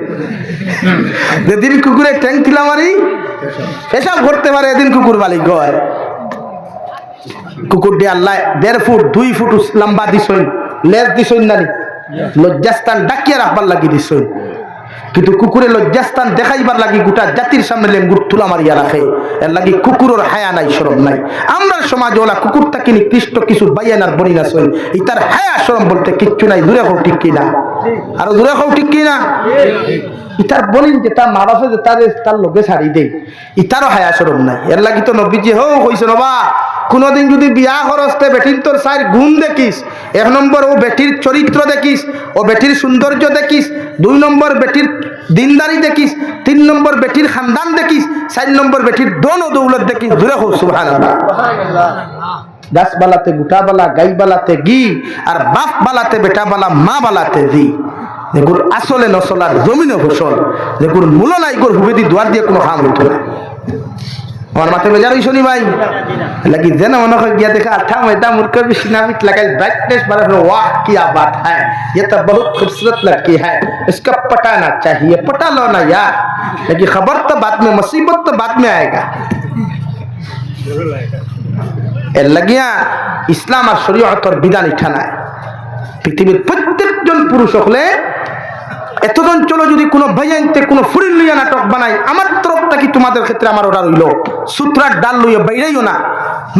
যেদিন কুকুরে ট্যাং তুলা মারি পেশাব করতে পারে এদিন কুকুর মালিক হয় কুকুর দিয়ে আল্লাহ 1.5 ফুট 2 ফুট লম্বা দিছই লেজ দিছই নানি লজ্জাস্থান ডাকিয়া রাখবার লাগি দিছই, কিন্তু কুকুরে লজ্জাস্থান দেখাইবার লাগি গোটা জাতির সামনে লেঙ্গুর তুলা মারিয়া রাখে। এর লাগি কুকুরের হায়া নাই, শরম নাই। আমরা সমাজ ওলা কুকুর তাকে নিকৃষ্ট কিছু বাইয়ানার বনি না সই, ইতার হায়া শরম বলতে কিচ্ছু নাই। দূরে হোক ঠিক কিনা, আরো দূরে হোক ঠিক কিনা। ইতার বলিন যে তার মা বাপে যে তার লোকে ছাড়ি দেয়, ইতারও হায়া শরম নাই। এর লাগি তো নবীজি হো কইছে নবা, কোনদিন যদি বিয়া খরচতে বেটির তোর চার গুণ দেখিস, 1 নম্বর ও বেটির চরিত্র দেখিস, ও বেটির সৌন্দর্য দেখিস, 2 নম্বর বেটির দিনদারি দেখিস, 3 নম্বর বেটির খানদান দেখিস, 4 নম্বর বেটির দন ও দৌলত দেখিস। দূরে হোক সুবহানাল্লাহ। গাছ বালাতে গুটা বালা, গাই বালাতে গি, আর বাপ বালাতে বেটা বালা, মা বালাতে দি। যেগুর আসলে নসলার জমিনে ফসল, যেগুর মূল নাই গোর হুবেদি দুয়ার দিয়ে কোনো কাম হইতো না। আমার মাথায় বেজার হইছ নি ভাই? লাগি যেন মনে হয় গিয়া দেখে আঠা मैदा मुड़कर भी सिनामित लगाई ब्राइटनेस बारे में। वाह क्या बात है, ये तो बहुत खूबसूरत लड़की है, इसका पटाना चाहिए। पटा लो ना यार, लेकिन खबर तो बाद में, मुसीबत तो बाद में आएगा। এর লাগিয়া ইসলাম আর শরীয়তের বিধান ইঠানায় পৃথিবীর প্রত্যেকজন পুরুষ হলে এতজন চলো যদি কোনো ভাইয়াইতে কোনো ফুরিল লইয়া নাটক বানাই, আমার তরফটা কি তোমাদের ক্ষেত্রে আমার অর্ডার হইল, সূত্রার ডাল লইয়া বাইরাইও না,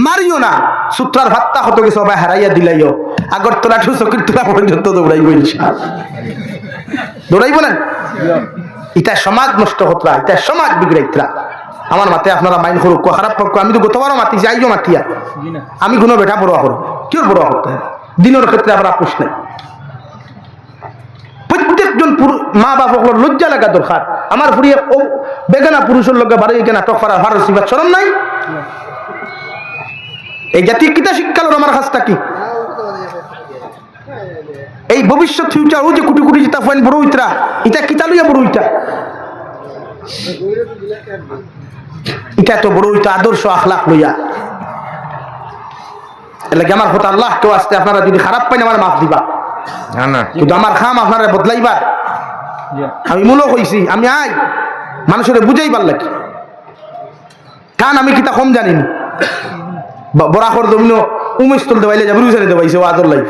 মারিও না, সূত্রার ভাত্তা হতো কি সবাই হারাইয়া দিলাইও, আগরতলা টু চকিরতলা পর্যন্ত দৌড়াইব, দৌড়াইব না। এটা সমাজ নষ্ট হতরা, এটা সমাজ বিগড়াইতরা। আমার মাতে আপনারা মাইন্ড করুক, খারাপ পক্ষ। আমি তো গতবারও মাতিছি, আইজো মাতিয়া, আমি কোনো বেটা বড় করো, কেউ বড় করতে দিনের ক্ষেত্রে আবার আপোষ নাই। প্রত্যেকজন মা বাপ লজ্জা লাগা দরকার। আমার ফুরিয়ে ও বেগানা পুরুষের লোক বাড়ি নাটক করার ভারত শিবার চরম নাই। এই জাতীয় কিতা শিক্ষাল আমার কাজটা কি? এই ভবিষ্যৎ ফিউচার ও যে কোটি কোটি যেটা ফাইন বড় হইতরা, এটা কিতা লইয়া বড় হইতা, এটা তো বড় হইতা আদর্শ আখলাক লইয়া। এলাকি আমার কথা আল্লাহ কেউ আসতে আপনারা যদি খারাপ পাইন আমার মাফ দিবা, কিন্তু আমার খাম আপনারা বদলাইবা। আমি মূল কইছি, আমি আই মানুষের বুঝাইবার লাগি, কারণ আমি কিতা কম জানিনি। বরাকর জমিন উমেশতল দেবাইলে যাবে রুজারে দেবাইছে ও আদর লাইফ,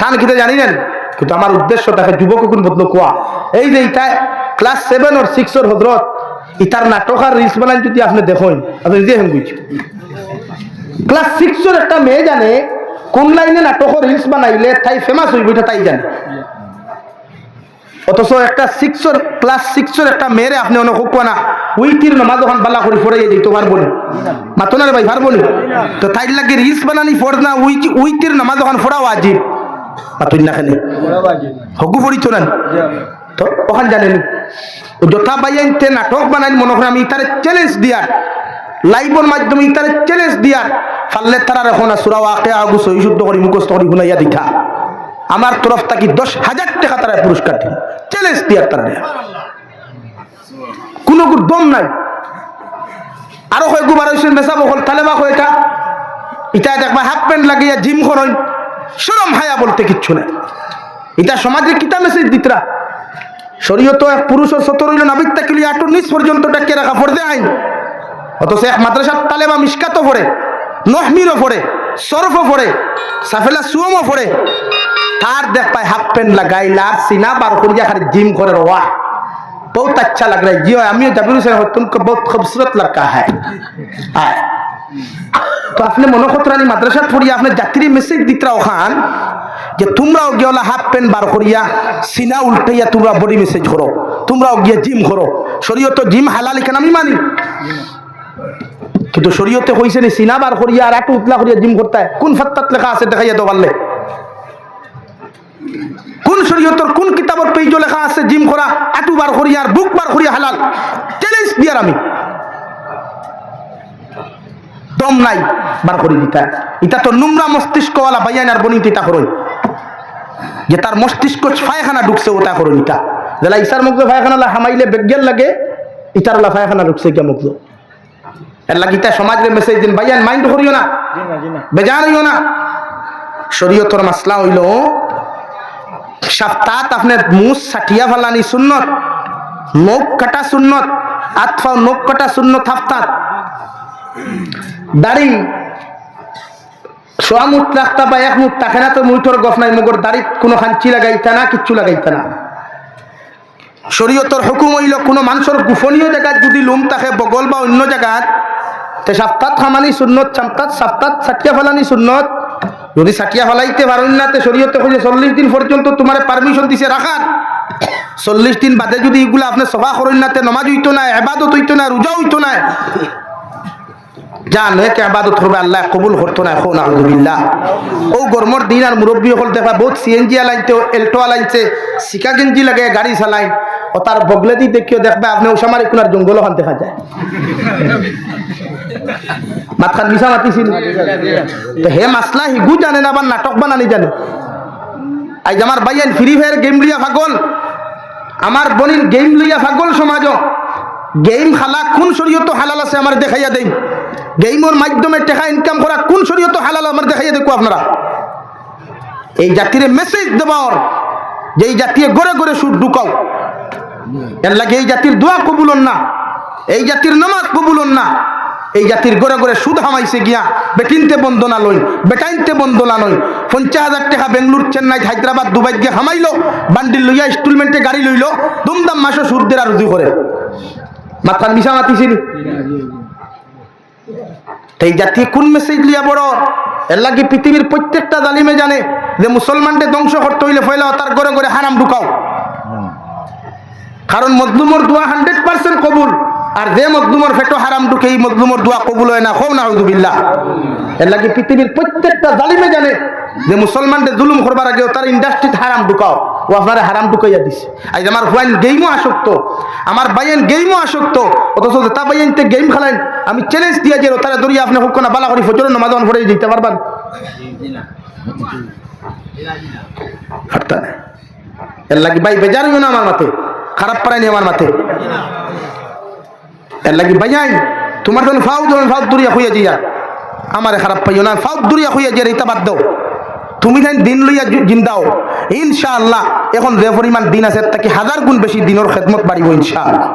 কারণ কিতা জানি না। কিন্তু আমার উদ্দেশ্য তাকে যুবক কোন বদল কোয়া, এই যে ইটা ক্লাস 7 or 6 এর হজরত ইতার নাটক আর রিলস বানাই যদি আপনি দেখেন, আপনি নিজে হেন বুঝছেন। ক্লাস 6 এর একটা মেয়ে জানে কোন লাইনে নাটক রিলস বানাইলে তাই ফেমাস হইব, এটা তাই জানে। অথচ একটা ক্লাস 6 এর একটা মেয়েরে আপনি অনেক হোক না উইতির নামাজ ওখান বালা করে ফোড়াইয়া দিই, তোমার বলি মাতো না রে ভাই, ভার বলি তো তাই লাগে রিলস বানানি ফোড় না, উইতির নামাজ ওখান ফোড়া ওয়াজিব, মাতুই না খেলে হকু ফড়িত না তো ওখান জানেনি। যথা বাইয়াইতে নাটক বানাই মনে করেন আমি তার চ্যালেঞ্জ দিয়ার, লাইভের মাধ্যমে তার চ্যালেঞ্জ দিয়ার ফাললে তারা এখন সূরা ওয়াকিয়া আগু সহি শুদ্ধ করে মুখস্থ করে শুনাইয়া দিতা, আমার তরফ থেকে 10,000 টাকা তারা পুরস্কার দিল, চ্যালেঞ্জ দিয়ার তারা কোনো দম নাই। আরো কয়েক বার হয়েছে মেসাব হল তালেবা কয়েটা ইটা দেখবা হাফ প্যান্ট লাগিয়া জিম করেন, শরম হায়া বলতে কিচ্ছু নাই। এটা সমাজে কিতা মেসেজ দিতরা? শরীয়ত এক পুরুষের সতর হইল নাবিক তাকিলি আটুর নিচ পর্যন্ত ডাকে রাখা ফরদে আইন, অথচ এক মাদ্রাসার তালেবা মিশকাতও পড়ে, নহমিরও পড়ে, সরফও পড়ে, সাফেলা সুয়মও পড়ে, তার দেখ পায় হাফ প্যান্ট লাগাইলা আর সিনা বার করিয়া খালি জিম করে। वाह बहुत अच्छा लग रहा है जी, अमीर जबीर से तुमको बहुत खूबसूरत लड़का है। তো আপনি মনে করতেন মাদ্রাসা পড়িয়া আপনি জাতির মেসেজ দিতরা ওখান যে তোমরাও গিয়ে হাফ প্যান্ট বার করিয়া সিনা উল্টাইয়া তোমরা বডি মেসেজ করো, তোমরাও গিয়ে জিম করো। শরীয়ত জিম হালাল এখানে আমি মানি, কিন্তু শরীয়তে কইছে নি সিনা বার করিয়া আর একটু উতলা করিয়া জিম করতে হয়? কোন ফাত্তাত লেখা আছে দেখাইয়া তো পারলে? কোন শরীয়তের কোন কিতাবের পেজ লেখা আছে জিম করা একটু বার করিয়া আর বুক বার করিয়া হালাল? চ্যালেঞ্জ দিয়ার আমি দম নাই বার করে দিতা। এটা তো নোংরা মস্তিষ্কওয়ালা বাইয়ান আর বনি তা করই যে তার মস্তিষ্ক ফায়খানা ঢুকছে ওটা করো ইটা যেলা ইসার মুখ ফায়খানা হামাইলে বেজ্ঞান লাগে, ইটার ফায়খানা ঢুকছে কে মুখ এর লাগি তা সমাজের মেসেজ দিন বাইয়ান মাইন্ড করিও না, বেজার হইও না। শরীয়তের মাসলা হইল সপ্তাহ আপনার মুখ সাটিয়া ফালানি সুন্নত, নখ কাটা সুন্নত, আতফা নখ কাটা সুন্নত, হাফতাত দাড়ি সোয়া মুঠ রাখতা বা এক মুঠ থাকে না তো মুঠর গফ নাই, মগর দাড়িত কোনো খাঞ্চি লাগাইতা না, কিচ্ছু লাগাইতা না। শরীয়তর হুকুম হইল কোনো মানুষের গোপনীয় জায়গায় যদি লুম থাকে বগল বা অন্য জায়গাত, তে সাপ্তাহ খামানি সুন্নত, সাপ্তাহ সাটিয়া ফেলানি সুন্নত। যদি সাটিয়া ফেলাইতে পারেন না, তে শরীয়তে কইছে 40 দিন পর্যন্ত তোমার পারমিশন দিছে রাখার। 40 দিন বাদে যদি এগুলো আপনি সভা করেন না, তে নমাজ হইতো না, ইবাদত হইতো না, রোজা হইতো না, জান কে ইবাদত করবে আল্লাহ কবুল করতো না। এখন আলহামদুলিল্লাহ ও গরমর দিন আর মুরব্বী হল দেখা বহুত সিএনজি আলাইতে, এল্টো আলাইছে, সিকা গেঞ্জি লাগে গাড়ি চালায়, ও তার বগলে দিয়ে দেখিও দেখবে আপনি ওসামার কোনার জঙ্গল ওখান দেখা যায়। মাতখান মিশা মাতিছিল তো হে মাসলা হিগু জানে না, আবার নাটক বানানি জানে। আজ আমার ভাইয়ান ফ্রি ফায়ার গেম লইয়া পাগল, আমার বোনিন গেম লইয়া পাগল। সমাজ গেম খালা কোন শরীয়ত হালাল আছে আমার দেখাইয়া দেই, গেমের মাধ্যমে টাকা ইনকাম করা কোন শরীয়ত হালাল আমার দেখাইয়া দেখো আপনারা। এই জাতির মেসেজ দেওয়ার, যে এই জাতীয় গড়ে গড়ে সুদ ঢুকাও, এর লাগে এই জাতির দোয়া কবুলন না, এই জাতির নামাজ কবুলন না। এই জাতির গড়ে গড়ে সুদ হামাইছে গিয়া বেটিনতে বন্দনা লই, বেটাইনতে বন্দনা লই। 50,000 টাকা বেঙ্গলুর, চেন্নাই, হায়দ্রাবাদ, দুবাই গিয়ে হামাইলো, বান্ডিল লইয়া ইনস্টলমেন্টে গাড়ি লইলো, দুমদাম মাসে সুদের আর রুজু করে। মাথার মিশা মাতিছিল। এই জাতি কোন মেসেজ লিয়া বড়? এর লাগে পৃথিবীর প্রত্যেকটা জালিমে জানে যে মুসলমানদের ধ্বংস করতে হইলে ফয়লা তার ঘরে ঘরে হারাম ঢুকাও। কারণ মজলুমর দোয়া 100% কবুল, আর যে মজলুমর ফেটো হারাম ঢুকে এই মজলুমর দোয়া কবুল হয় না। খো নাউযুবিল্লাহ। এর লাগে পৃথিবীর প্রত্যেকটা জালিমে জানে যে মুসলমানদের জুলুম করবার আগে তার ইন্ডাস্ট্রিতে হারাম ঢুকাও, ও আপনারা হারাম ঢুকাইয়া দিছে। আজ আমার ভাইন গেমও আসক্ত, আমার ভাইয়েন গেমও আসক্ত, অথচ তা ভাইয়েনতে গেম খেলেন। আমি চ্যালেঞ্জ দিয়া যে তারা দরিয়া আপনি হুক না বালা করি ফজরের নামাজ পড়ে দিতে পারবেন? এর লাগে ভাই বেজার হইও না আমার মাথে, খারাপ পারাইনি আমার মাথে। এর লাগে ভাইয়াই তোমার তখন ফাউ দরিয়া হইয়া যাইয়া আমারে খারাপ পাইও না, ফাউ দরিয়া হইয়া যাই এটা বাদ দাও। তুমি তাই দিন লইয়া জিন্দাও ইনশাআল্লাহ। এখন যে পরিমাণ দিন আছে তাকে 1000 গুণ বেশি দিনের খেদমত বাড়িব ইনশাআল্লাহ।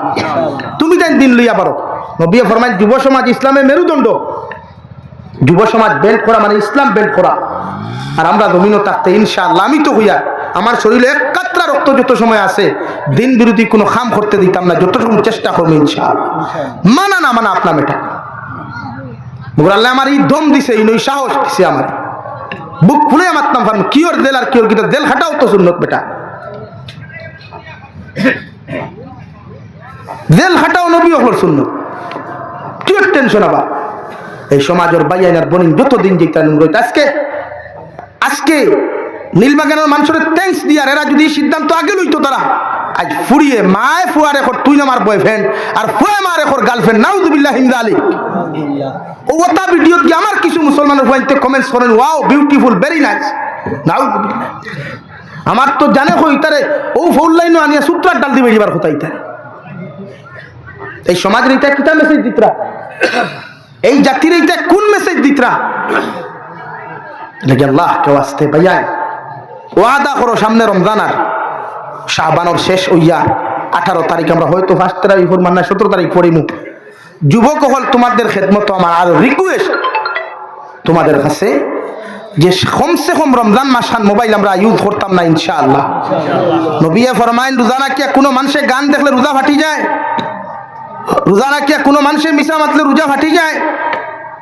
তুমি তাই দিন লইয়া পারো। নবী ফরমায় যুব সমাজ ইসলামের মেরুদণ্ড। যুব সমাজ বেন্ড করা মানে ইসলাম বেন্ড করা। আর আমরা জমিনও থাকতে ইনশাআল্লাহ, আমি তো হইয়া আমার শরীরে 1 কাতরা রক্ত যত সময় আছে দিন বিরোধী কোনো খাম করতে দিতাম না, যতটুকু চেষ্টা করবো ইনশাআল্লাহ। মানা না মানা আপনার মেটা মগর আল্লাহ আমার এই দম দিছে, এই নই সাহস দিছে, আমার বুক খুলে মারতাম পারবো। কিওর দেল আর কিওর গীতা দেল খাটাও তো সুন্নত বেটা, দেল খাটাও নবী হল সুন্নত। কিওর টেনশন আবার এই সমাজের বাইয়ানার বনিন যতদিন যেটা নুরইত আজকে নীলবাগানের মানুষের থ্যাঙ্কস দিয়ার এরা যদি সিদ্ধান্ত আগে লইতো, তারা আজ ফুরিয়ে মায় ফুয়ার এখন তুই আমার বয়ফ্রেন্ড আর ফুয়া মার এখন গার্লফ্রেন্ড। নাউযুবিল্লাহ হিন যালিক। ও ওটা ভিডিও কি আমার কিছু মুসলমানের ফুয়াইতে কমেন্টস করেন, ওয়াও বিউটিফুল, ভেরি নাইস। নাউযুবিল্লাহ। আমার তো জানে কই তারে ও ফুল লাইনও আনিয়া সূত্রার ডাল দিবে এবার কোথায় তারে। এই সমাজের এটা কিতা মেসেজ দিতরা? এই জাতির এইটা কোন মেসেজ দিতরা? লাগে আল্লাহ কে ওয়াস্তে ভাইয়াই ওয়াদা করো সামনে রমজান আর শাবানের শেষ হইয়া 18 তারিখ আমরা হয়তো 1 তারিখ ফরমান না 17 তারিখ পড়িমু। যুবক হল তোমাদের খেদমত আমার আর রিকোয়েস্ট তোমাদের কাছে যে কমসে কম রমজান মাসান মোবাইল আমরা ইউজ করতাম না ইনশাআল্লাহ। নবী ফরমায়েন রোজা রাখিয়া কোনো মানুষে গান দেখলে রোজা ফাটি যায়, রোজা রাখিয়া কোনো মানুষে মিশা মাতলে রোজা ফাটি যায়,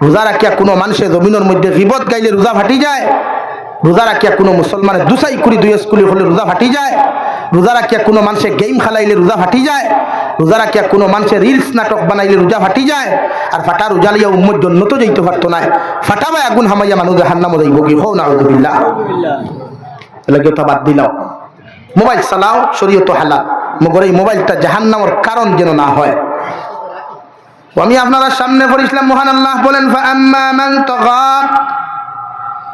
রোজা রাখিয়া কোনো মানুষে জমিনের মধ্যে গীবত গাইলে রোজা ফাটি যায়, রোজা রাখিয়া কোনো মুসলমানের দুসাই কুড়ি দুই স্কুলে হলে রোজা ফাটি যায়, রোজা রাখিয়া কোনো মানুষে গেম খেলাইলে রোজা ফাটি যায়, রোজা রাখিয়া কোনো মানুষে রিলস নাটক বানাইলে রোজা ফাটি যায়। আর ফাটা রোজা লিয়া উম্মত জন্নত যাইতে পারতো না, ফাটাবাই আগুন হামাইয়া মানুষ জাহান্নামে যাইব কি? হও নাউযুবিল্লাহ। এলাকে তো বাদ দিলাও, মোবাইল চালাও শরীয়ত হালাল, মগর এই মোবাইলটা জাহান্নামের কারণ যেন না হয়। আমি আপনারা সামনে পড়িছিলাম মহান আল্লাহ বলেন ফাআম্মা মান তাগা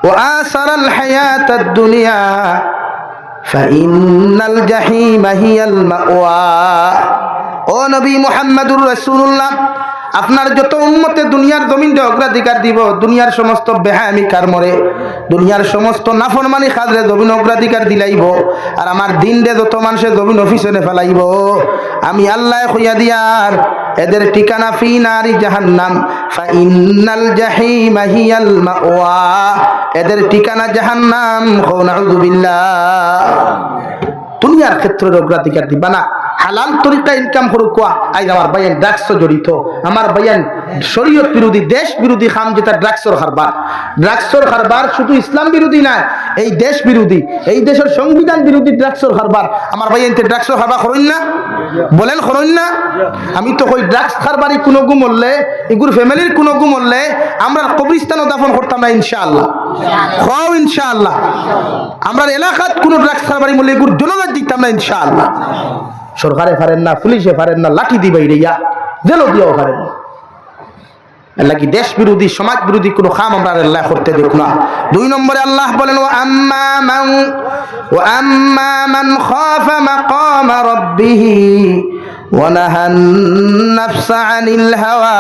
ওয়া আসারাল হায়াতাদ দুনিয়া ফাইন্নাল জাহিমা হিয়াল মাওয়া। ও নবী মুহাম্মদুর রাসূলুল্লাহ, আপনার যত উম্মতে দুনিয়ার জমিনে অগ্রাধিকার দিব, দুনিয়ার সমস্ত বেহায়ামি কার মরে, দুনিয়ার সমস্ত নাফরমানি খাজরে জমিন অগ্রাধিকার দিলাইব, আর আমার দিন রে যত মানুষের জমিন অফিসে ফেলাইব, আমি আল্লাহ কইয়া দিয়ার এদের ঠিকানা ফি নারি জাহান্নাম ফাইন্নাল জাহিমা হিয়াল মাওয়া। এদের ঠিকানা জাহান্নাম। নাউযু বিল্লাহ। দুনিয়ার ক্ষেত্রে অগ্রাধিকার দিবা না, হালাল তরিকা ইনকাম করুক। কোয়া আজ আমার ভাইয়ান ড্রাগস জড়িত, আমার ভাইয়ান শরীয়ত বিরোধী, দেশ বিরোধী খাম, যেটা ড্রাগসর কারবার। ড্রাগসর কারবার শুধু ইসলাম বিরোধী না, এই দেশ বিরোধী, এই দেশের সংবিধান বিরোধী ড্রাগসর কারবার। আমার ভাইয়ান ড্রাগসর কারবার করেন না? বলেন করেন না? আমি তো কই ড্রাগস কারবারি কোনো গু মরলে, এগুর ফ্যামিলির কোনো গু মরলে আমরা কবরস্থানও দাফন করতাম না ইনশাআল্লাহ। খাও ইনশাআল্লাহ। আমরা এলাকাত কোনো ড্রাগস কারবারি মরলে এগুর জনগণ দিতাম না ইনশাআল্লাহ। সরকারে পারেন না, পুলিশে পারেন না, লাঠি দিবে রেয়া জেলও দিয়েও পারেন না। আল্লাহ কি দেশ বিরোধী, সমাজ বিরোধী কোনো কাম আমরা আল্লাহ করতে দেখ না। 2 নম্বরে আল্লাহ বলেন ওয়া আম্মা মান খাফা মাকামা রাব্বিহি ওয়া নাহান নাফসা আনিল হাওয়া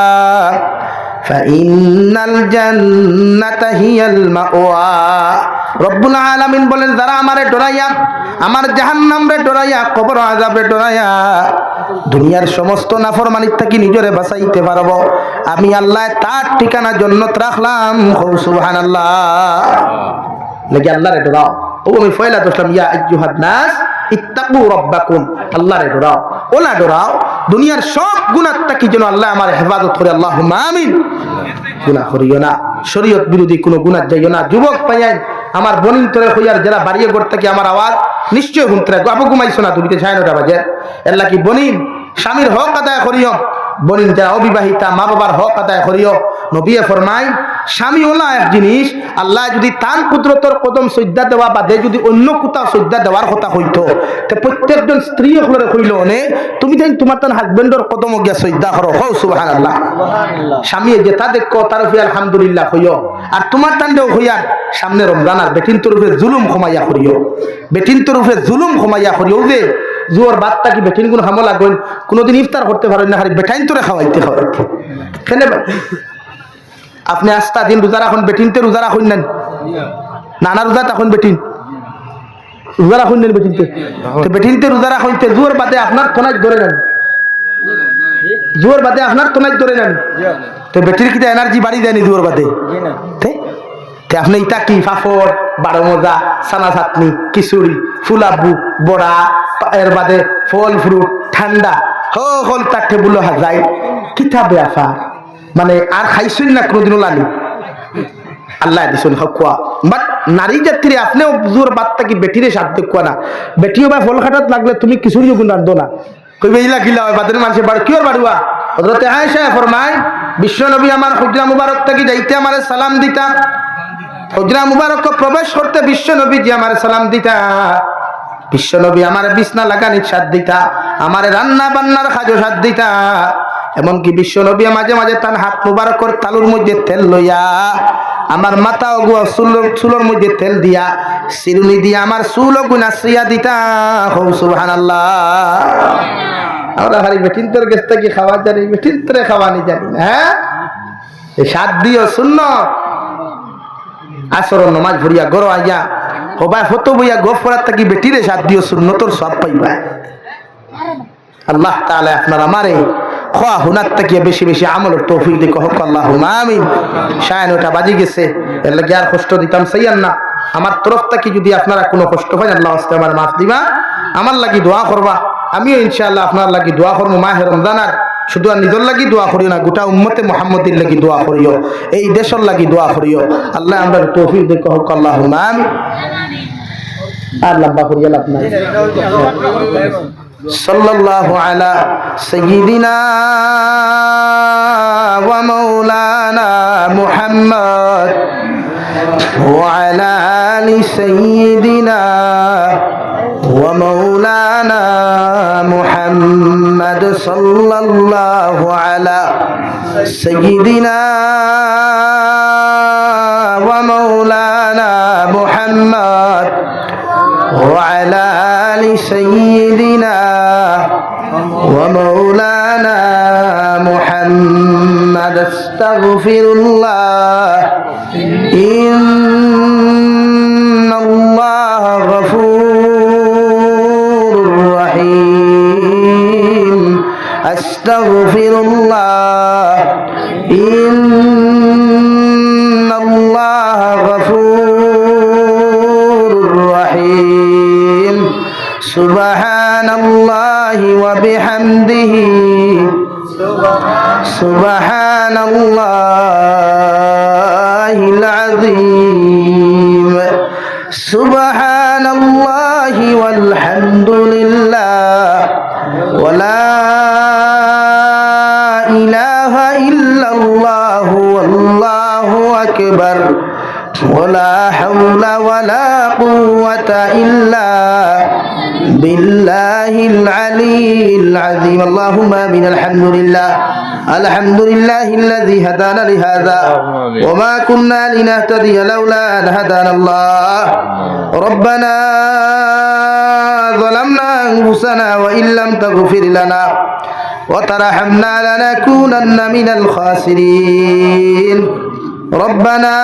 ফাইন্নাল জান্নাতা হিয়াল মাওয়া। রব্বুল আলামিন বলেন, যারা আমারে ডরাইয়া, আমার জাহান্নামরে ডরাইয়া, কবর আযাবরে ডরাইয়া দুনিয়ার সমস্ত নাফরমানির থেকে নিজরে বাঁচাইতে পারবো, আমি আল্লাহ তার ঠিকানা জান্নাত রাখলাম। সুবহানাল্লাহ। লাগি আল্লাহরে ডরাও। ও আমি ফয়লা দোসলাম, ইয়া আইয়ুহান নাস ইত্তাকু রাব্বাকুম, আল্লাহরে ডরাও। ওলা ডরাও দুনিয়ার সব গুনাহ থেকে যেন আল্লাহ আমার হেফাজত করে। আল্লাহুম্মা আমিন। গুনাহ করিও না, শরীয়ত বিরোধী কোনো গুনাহ যাইও না। যুবক পাইয়াই আমার বনিন তোরে হইয়ার যারা বাড়িয়ে গড় থেকে আমার আওয়াজ নিশ্চয় শুনতে রাখবো। আপু ঘুমাইছো না, তুমি 9:30 বাজে। এর লাগি বনিন স্বামীর হক আদায় করিও, বনিন যারা অবিবাহিতা মা বাবার হক আদায় করিও। নবীয়ে ফরমাই, স্বামী ওলা এক জিনিস, আল্লাহ যদি তান কুদরতর কদম সজ্জা দেওয়া বাদে যদি অন্য কোথাও সজ্জা দেওয়ার কথা হইতো, তো প্রত্যেকজন স্ত্রী হলরে কইল নে তুমি তাই তোমার তার হাজবেন্ডর কদম গিয়া সজ্জা করো। হও সুবহানাল্লাহ। স্বামী যেটা দেখো তার উপরে আলহামদুলিল্লাহ হইও, আর তোমার তান্ডেও হইয়ার সামনে রমজান আর বেটিন তোর উপরে জুলুম ক্ষমাইয়া করিও, বেটিন তোর উপরে জুলুম ক্ষমাইয়া করিও। যে জুয়ার বাদটা কি বেটিন কোন হামলা গইল কোনোদিন ইফতার করতে পারেন না, খালি বেটাইন তোরে খাওয়াইতে হয়। কেন আপনি আস্তা দিন রোজা রাখুন, বেটিনতে রোজা রাখুন নেন নানা রোজা তখন বেটিন রোজা রাখুন নেন, বেটিনতে রোজা রাখুন। জোর বাদে আপনার তোনাজ ধরে নেন, জোর বাদে আপনার তোনাজ ধরে নেন, তো বেটির কি এনার্জি বাড়ি দেয়নি জোর বাদে? আপনি ইটা কি ফাফড়, 12 মজা, সানা চাটনি, খিচুড়ি, ফুলাবু, বড়া, এর বাদে ফল ফ্রুট ঠান্ডা হল তার টেবুল হাজাই কিতাবে আফা মানে আর খাইছই না কোনোদিনও লানি আল্লাহ দিছেন হকুয়া। বাট নারী জাতির আপনিও জোর বাদটা কি বেটিরে সাথ দেখুয়া না, বেটিও বা ফল খাটাত লাগলে তুমি খিচুড়িও গুণ রান্ধো না, কইবে ইলা গিলা হয় বাদের মানুষের বাড়ি কিওর বাড়ুয়া। হযরতে আয়েশা ফরমায়, বিশ্ব নবী আমার হুজরা মুবারক থেকে যাইতে আমারে সালাম দিতা, হুজরা মুবারক প্রবেশ করতে বিশ্ব নবী জি আমার সালাম দিতা, বিশ্ব নবী আমার বিছনা লাগানির সাথ দিতা, আমার রান্না বান্নার কাজও সাথ দিতা। এমনকি বিশ্ব নবী মাঝে মাঝে তার হাত মুবারকর তালুর মধ্যে তেল লইয়া আমার মাথা ও চুলোর মধ্যে তেল দিয়া চিরুনি দিয়া আমার চুল ও গুনাশ্রিয়া দিতা। সুবহানাল্লাহ। আমরা খালি বেটিন তোর গেছ থেকে খাওয়া জানি, বেটিন তোরে খাওয়ানি জানি না। হ্যাঁ এই সাত দিও শূন্য আসর নমাজ ভরিয়া গরো আইয়া হবাই ফটো বইয়া গফ করার থাকি বেটিরে সাত দিও শূন্য তোর সব পাইবা। আল্লাহ তাআলা আপনার আমারে খোয়া হুনার থেকে বেশি বেশি আমলের তৌফিক দিক হোক। আল্লাহুম্মা আমিন। 9:30 বাজে গেছে, এর লাগি আর কষ্ট দিতাম চাইয়ান না। আমার তরফ থেকে যদি আপনারা কোনো কষ্ট পান আল্লাহ আস্তে আমার মাফ দিবা, আমার লাগি দোয়া করবা, আমিও ইনশাআল্লাহ আপনার লাগি দোয়া করবো। মাহে রমজানার শুধু আর নিজের লাগি দোয়া করিও না, গোটা উম্মতে মুহাম্মদের লাগি দোয়া করিও, এই দেশের লাগি দোয়া করিও। আল্লাহ আমরা তৌফিক দিক হোক। আল্লাহুম্মা আমিন। আর লম্বা করিয়া লাভ নাই। সাল্লাল্লাহু আলা সাইয়্যিদিনা ওয়া মাওলানা মুহাম্মদ ওয়া আলা আলি সাইয়্যিদিনা ওয়া মাওলানা মুহাম্মদ সাল্লাল্লাহু আলা সাইয়্যিদিনা ওয়া মাওলানা মুহাম্মদ وعلى آل سيدنا ومولانا محمد. استغفر الله إن الله غفور رحيم. استغفر الله إن الله غفور الرحيم سبحان الله وبحمده سبحان الله العظيم سبحان الله والحمد لله ولا إله إلا الله والله أكبر ولا حول ولا قوة إلا بالله العلي العظيم اللهم آمين الحمد لله الذي هدانا لهذا وما كنا لنهتدي لولا أن هدانا الله ربنا ظلمنا أنفسنا وإن لم تغفر لنا وترحمنا لنكونن من الخاسرين ربنا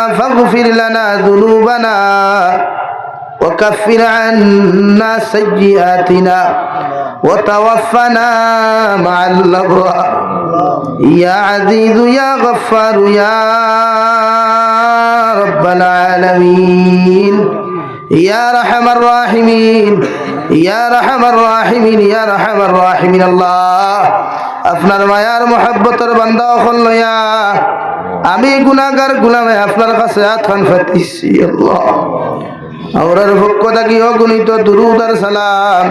فاغفر لنا ذنوبنا وكفر عنا سيئاتنا وتوفنا مع الأبرار يا عزيز يا غفار يا رب العالمين يا رحم الراحمين يا رحم الراحمين يا رحم الراحمين الله আপনার মায়ার মহব্বতের বান্দা হল ইয়া আমি গুনাহগার গোলামে আপনার কাছে আতখান ফাতিছি আল্লাহ আমরার পক্ষ থেকে অগণিত দুরূদ আর সালাম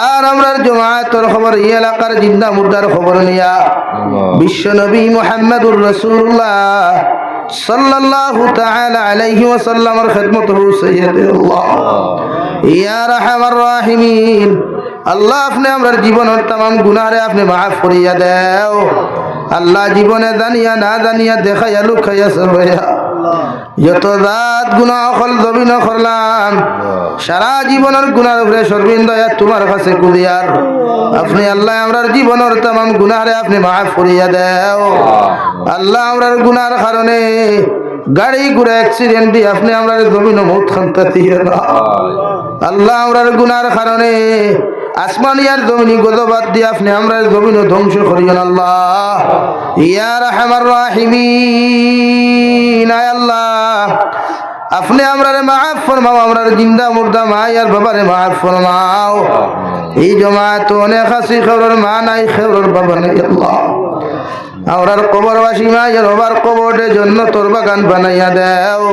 আর আমরার জামাতের খবর এই এলাকার জিন্দা মুর্দার খবর নিয়া বিশ্ব নবী মুহাম্মদুর রাসূলুল্লাহ সাল্লাল্লাহু তাআলা আলাইহি ওয়াসাল্লামের খিদমত হুসাইয়্যিদে আল্লাহ ইয়া রাহমার রাহিমিন আল্লাহ আপনি আমরার জীবনের तमाम গুনাহরে আপনি maaf করিয়া দাও আল্লাহ জীবনে জানিয়া না জানিয়া দেখাইয়া লুকাইয়া সরয়া যত রাত গুনাহ হল জমিন করলাম সারা জীবনের গুনার উপরে সর্বিন দয়া তোমার কাছে কুদিয়ার আপনি আল্লাহ আমরার জীবনের तमाम গুনাহরে আপনি maaf করিয়া দাও আল্লাহ আমরার গুনার কারণে গাড়ি ঘোড়া অ্যাক্সিডেন্ট দিয়ে আপনি আমরার জমিন মউত খান্তা দিয়ে না আল্লাহ আমরার গুনার কারণে আসমানিয়ার জমিনি গজবাদ দিয়ে আপনি আমরার জমিন ধ্বংস করিয়েন আল্লাহ ইয়া রাহমার রাহিমিন আয় আল্লাহ আপনি আমরারে maaf ফরমাও আমরার জিন্দা মুর্দা মা আর বাবারে maaf ফরমাও এই জামাত অনেক আছে খবরের মা নাই খবরের বাবা নাই আল্লাহ আমরার কবরবাসী মা আর বাবার কবরে জান্নাতুল বাগান বানাইয়া দাও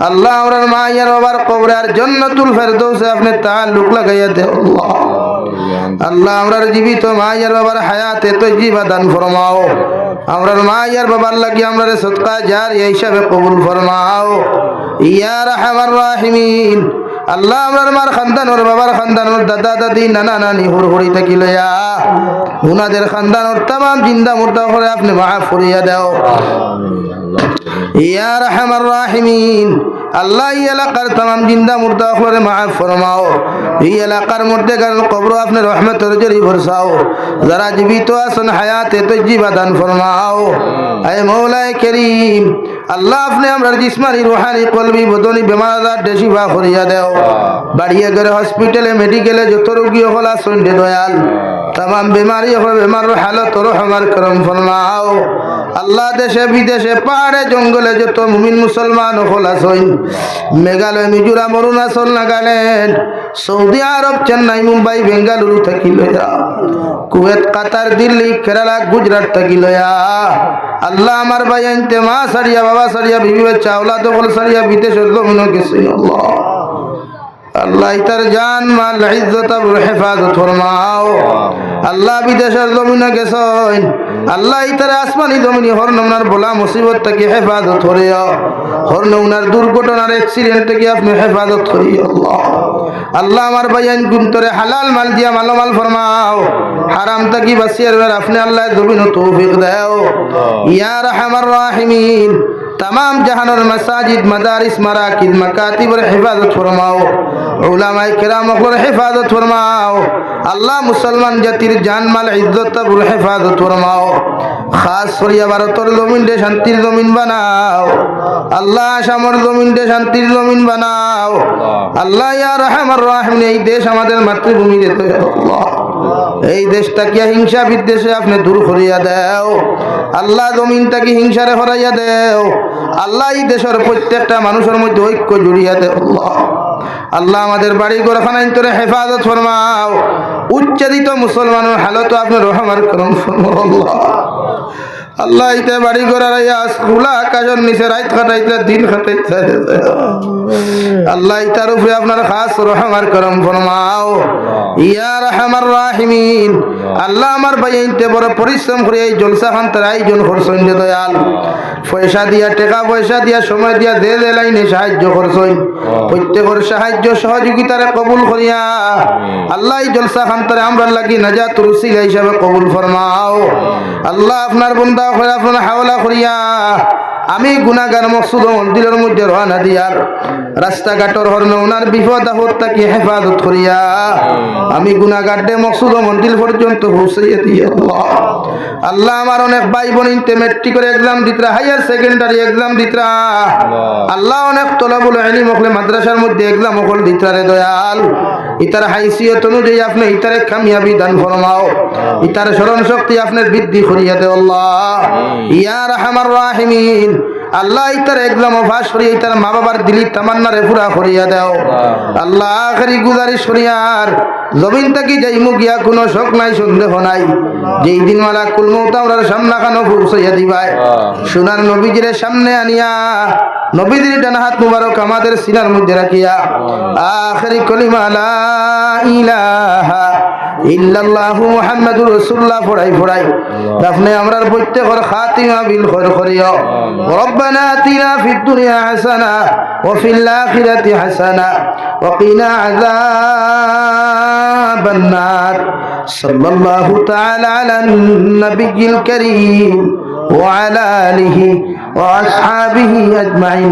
আল্লাহ আমরার মা আর বাবার কবরে আর জান্নাতুল ফেরদৌসে আপনি তাআল্লুক লাগাইয়া দাও আল্লাহ আল্লাহ আমরার জীবিত মা আর বাবার হায়াতে তয়্যিবা দান ফরমাও আমরার মা আর বাবার লাগি আমরারে সদকা জারিয়া হিসাবে কবুল ফরমাও ইয়া রাহমার রাহিমিন আল্লাহ আমরার মার খানদানোর বাবার খানদানোর দাদা দাদি নানা নানি হুড়হুড়ি থাকি লয়া উনাদের খানদানোর तमाम জিন্দা মুর্দা করে আপনি maaf করিয়া দাও ইয়া রাহমার রাহিমিন আল্লাহ এই এলাকার तमाम জিন্দা মুর্দা করে maaf ফরমাও এই এলাকার মধ্যে কারণ কবর আপনি রহমতের জরি বরসাও যারা জীবিত আছেন হায়াতে তয়্যিবা দান ফরমাও হে মওলায়ে করিম আল্লাহ আপনি আমরার জিসমানি রূহানি কলবি বদনি বেমার আজার শিফা করিয়া দাও বাড়িয়ে গেলে হসপিটালে মেডিকেলে যত রোগী হল আসুন দয়াল तमाम बीमारी हो बीमार हालत रहमार करम फरमाओ अल्लाह देशे विदेशे पहाड़े जंगले जो तो मुमिन मुसलमान हल आसइन मेघालय मिजोराम अरुणाचल नागालैंड सऊदी आरब चेन्नई मुम्बाई बेंगालुरु थकी लया कुवैत कतार दिल्ली केराला गुजरात थकी लया अल्लाह हमार भाई अंते माँ सरिया बाबा सरिया बीबी बच्चा औलाद हल सरिया विदेशेर जमीनो गेछिन अल्लाह अल्लाह इतर जान माल इज्जत और हिफाजत फरमाओ अल्लाह विदेशेर जमीने गेछिन अल्लाह इतर आसमानी जमीने हर नमनार बला मुसीबत थेके हिफाजत करियो हर नमनार दुर्घटनार एक्सीडेंट थेके आपनि हिफाजत करियो अल्लाह अल्लाह हमार भाईयान गुंतरे हलाल माल दिया मालोमाल फरमाओ हराम थेके बासियार बेर आपनि अल्लाह जमीन तौफीक दाओ या रहमान राहिमीन तमाम जहानर मसाजिद मदारिस मराकिज मकातिब हिफाजत फरमाओ उलमाए किराम पर हिफाजत फरमाओ अल्लाह मुसलमान जातिर जान माल इज्जत और हिफाजत फरमाओ खास फरिया भारतर जमीन दे शांतिर जमीन बनाओ अल्लाह आसामर जमीन दे शांतिर जमीन बनाओ अल्लाह या रहमान रहीम এই দেশ আমাদের মাতৃভূমি দিতে আল্লাহ এই দেশটাকে হিংসা বিদ্বেষে আপনি দূর করিয়া দাও আল্লাহ জমিনটাকে হিংসারে হরাইয়া দাও আল্লাহ এই দেশের প্রত্যেকটা মানুষের মধ্যে ঐক্য জড়িয়ে দে আল্লাহ। আল্লাহ আমাদের বাড়ি ঘরখানা ইন্তরে হেফাজত ফরমাও। উচ্চাদিত মুসলমানের হালত আপনি রহমার করম ফরমাও আল্লাহ। আল্লাহ ইতে বাড়ি ঘরের খোলা আকাশের নিচে রাত কাটাইতে দিন কাটাইতে আল্লাহ ইতার উপরে আপনার খাস রহমার করম ফরমাও ইয়া রাহমার রাহিমিন। আল্লাহ আমার ভাই ইনতে বড় পরিশ্রম করে এই জলসা খান তার আয়োজন করছেন যে দয়াল, পয়সা দিয়া টাকা পয়সা দিয়া সময় দিয়া দে দে লাইনে সাহায্য করছেন, প্রত্যেকের সাহায্য সহযোগিতারে কবুল করিয়া আল্লাহ এই জলসা খান তারে আমরা লাগি নাজাতুর উসিলা হিসাবে কবুল ফরমাও। আল্লাহ আপনার বন্দা হয়ে আপনার হাওলা করিয়া আমি গুনাহগার মকসুদ মন্দিরের মধ্যে রওনা দিয়ার রাস্তাঘাটর হরমে ওনার বিপদ আপদ তাকে হেফাজত করিয়া আমি গুনাহগার দে মকসুদ মন্দির পর্যন্ত পৌঁছাইয়া দিয়ে আল্লাহ। আল্লাহ আমার অনেক ভাই বোন ইনতে মেট্রিকের এক্সাম দিতরা, হায়ার সেকেন্ডারি এক্সাম দিতরা, আল্লাহ অনেক তলাবুল ইলম হলে মাদ্রাসার মধ্যে এক্সাম হল দিতরা রে দয়াল। ইতার হাইসিয়ত অনুযায়ী আপনি ইতারে কামিয়াবি দান ফরমাও, ইতার স্মরণ শক্তি আপনার বৃদ্ধি করিয়া দে আল্লাহ ইয়া রাহমার রাহিমিন। আল্লাহ ইতার এক্সাম পাস করিয়া ইতার মা বাবার দিলি তামান্নারে পুরা করিয়া দাও আল্লাহ। আখেরি গুজারিশ করিয়ার জমিন থাকি যাইমু গিয়া কোনো শোক নাই সন্দেহ নাই, যেই দিন মালা কুলমৌত আমরার সামনা খানো পৌঁছাইয়া দিবাই সোনার নবীজির সামনে আনিয়া নবীজির ডান হাত মুবারক আমাদের সিনার মধ্যে রাখিয়া আখেরি কলিমা লা ইলাহা ইল্লাল্লাহু মুহাম্মাদুর রাসূলুল্লাহ পড়াই পড়াই আপনি আমরার প্রত্যেকের খাতিমা বিল খৈর করিও। রব্বানা আতিনা ফিদ দুনিয়া হাসানা ওয়া ফিল আখিরাতি হাসানা ওয়া কিনা আযাবান নার। সাল্লাল্লাহু তাআলা আলান নাবিয়্যিল কারীম ওয়া আলা আলিহি ওয়া আসহাবিহি আজমাইন। আমিন।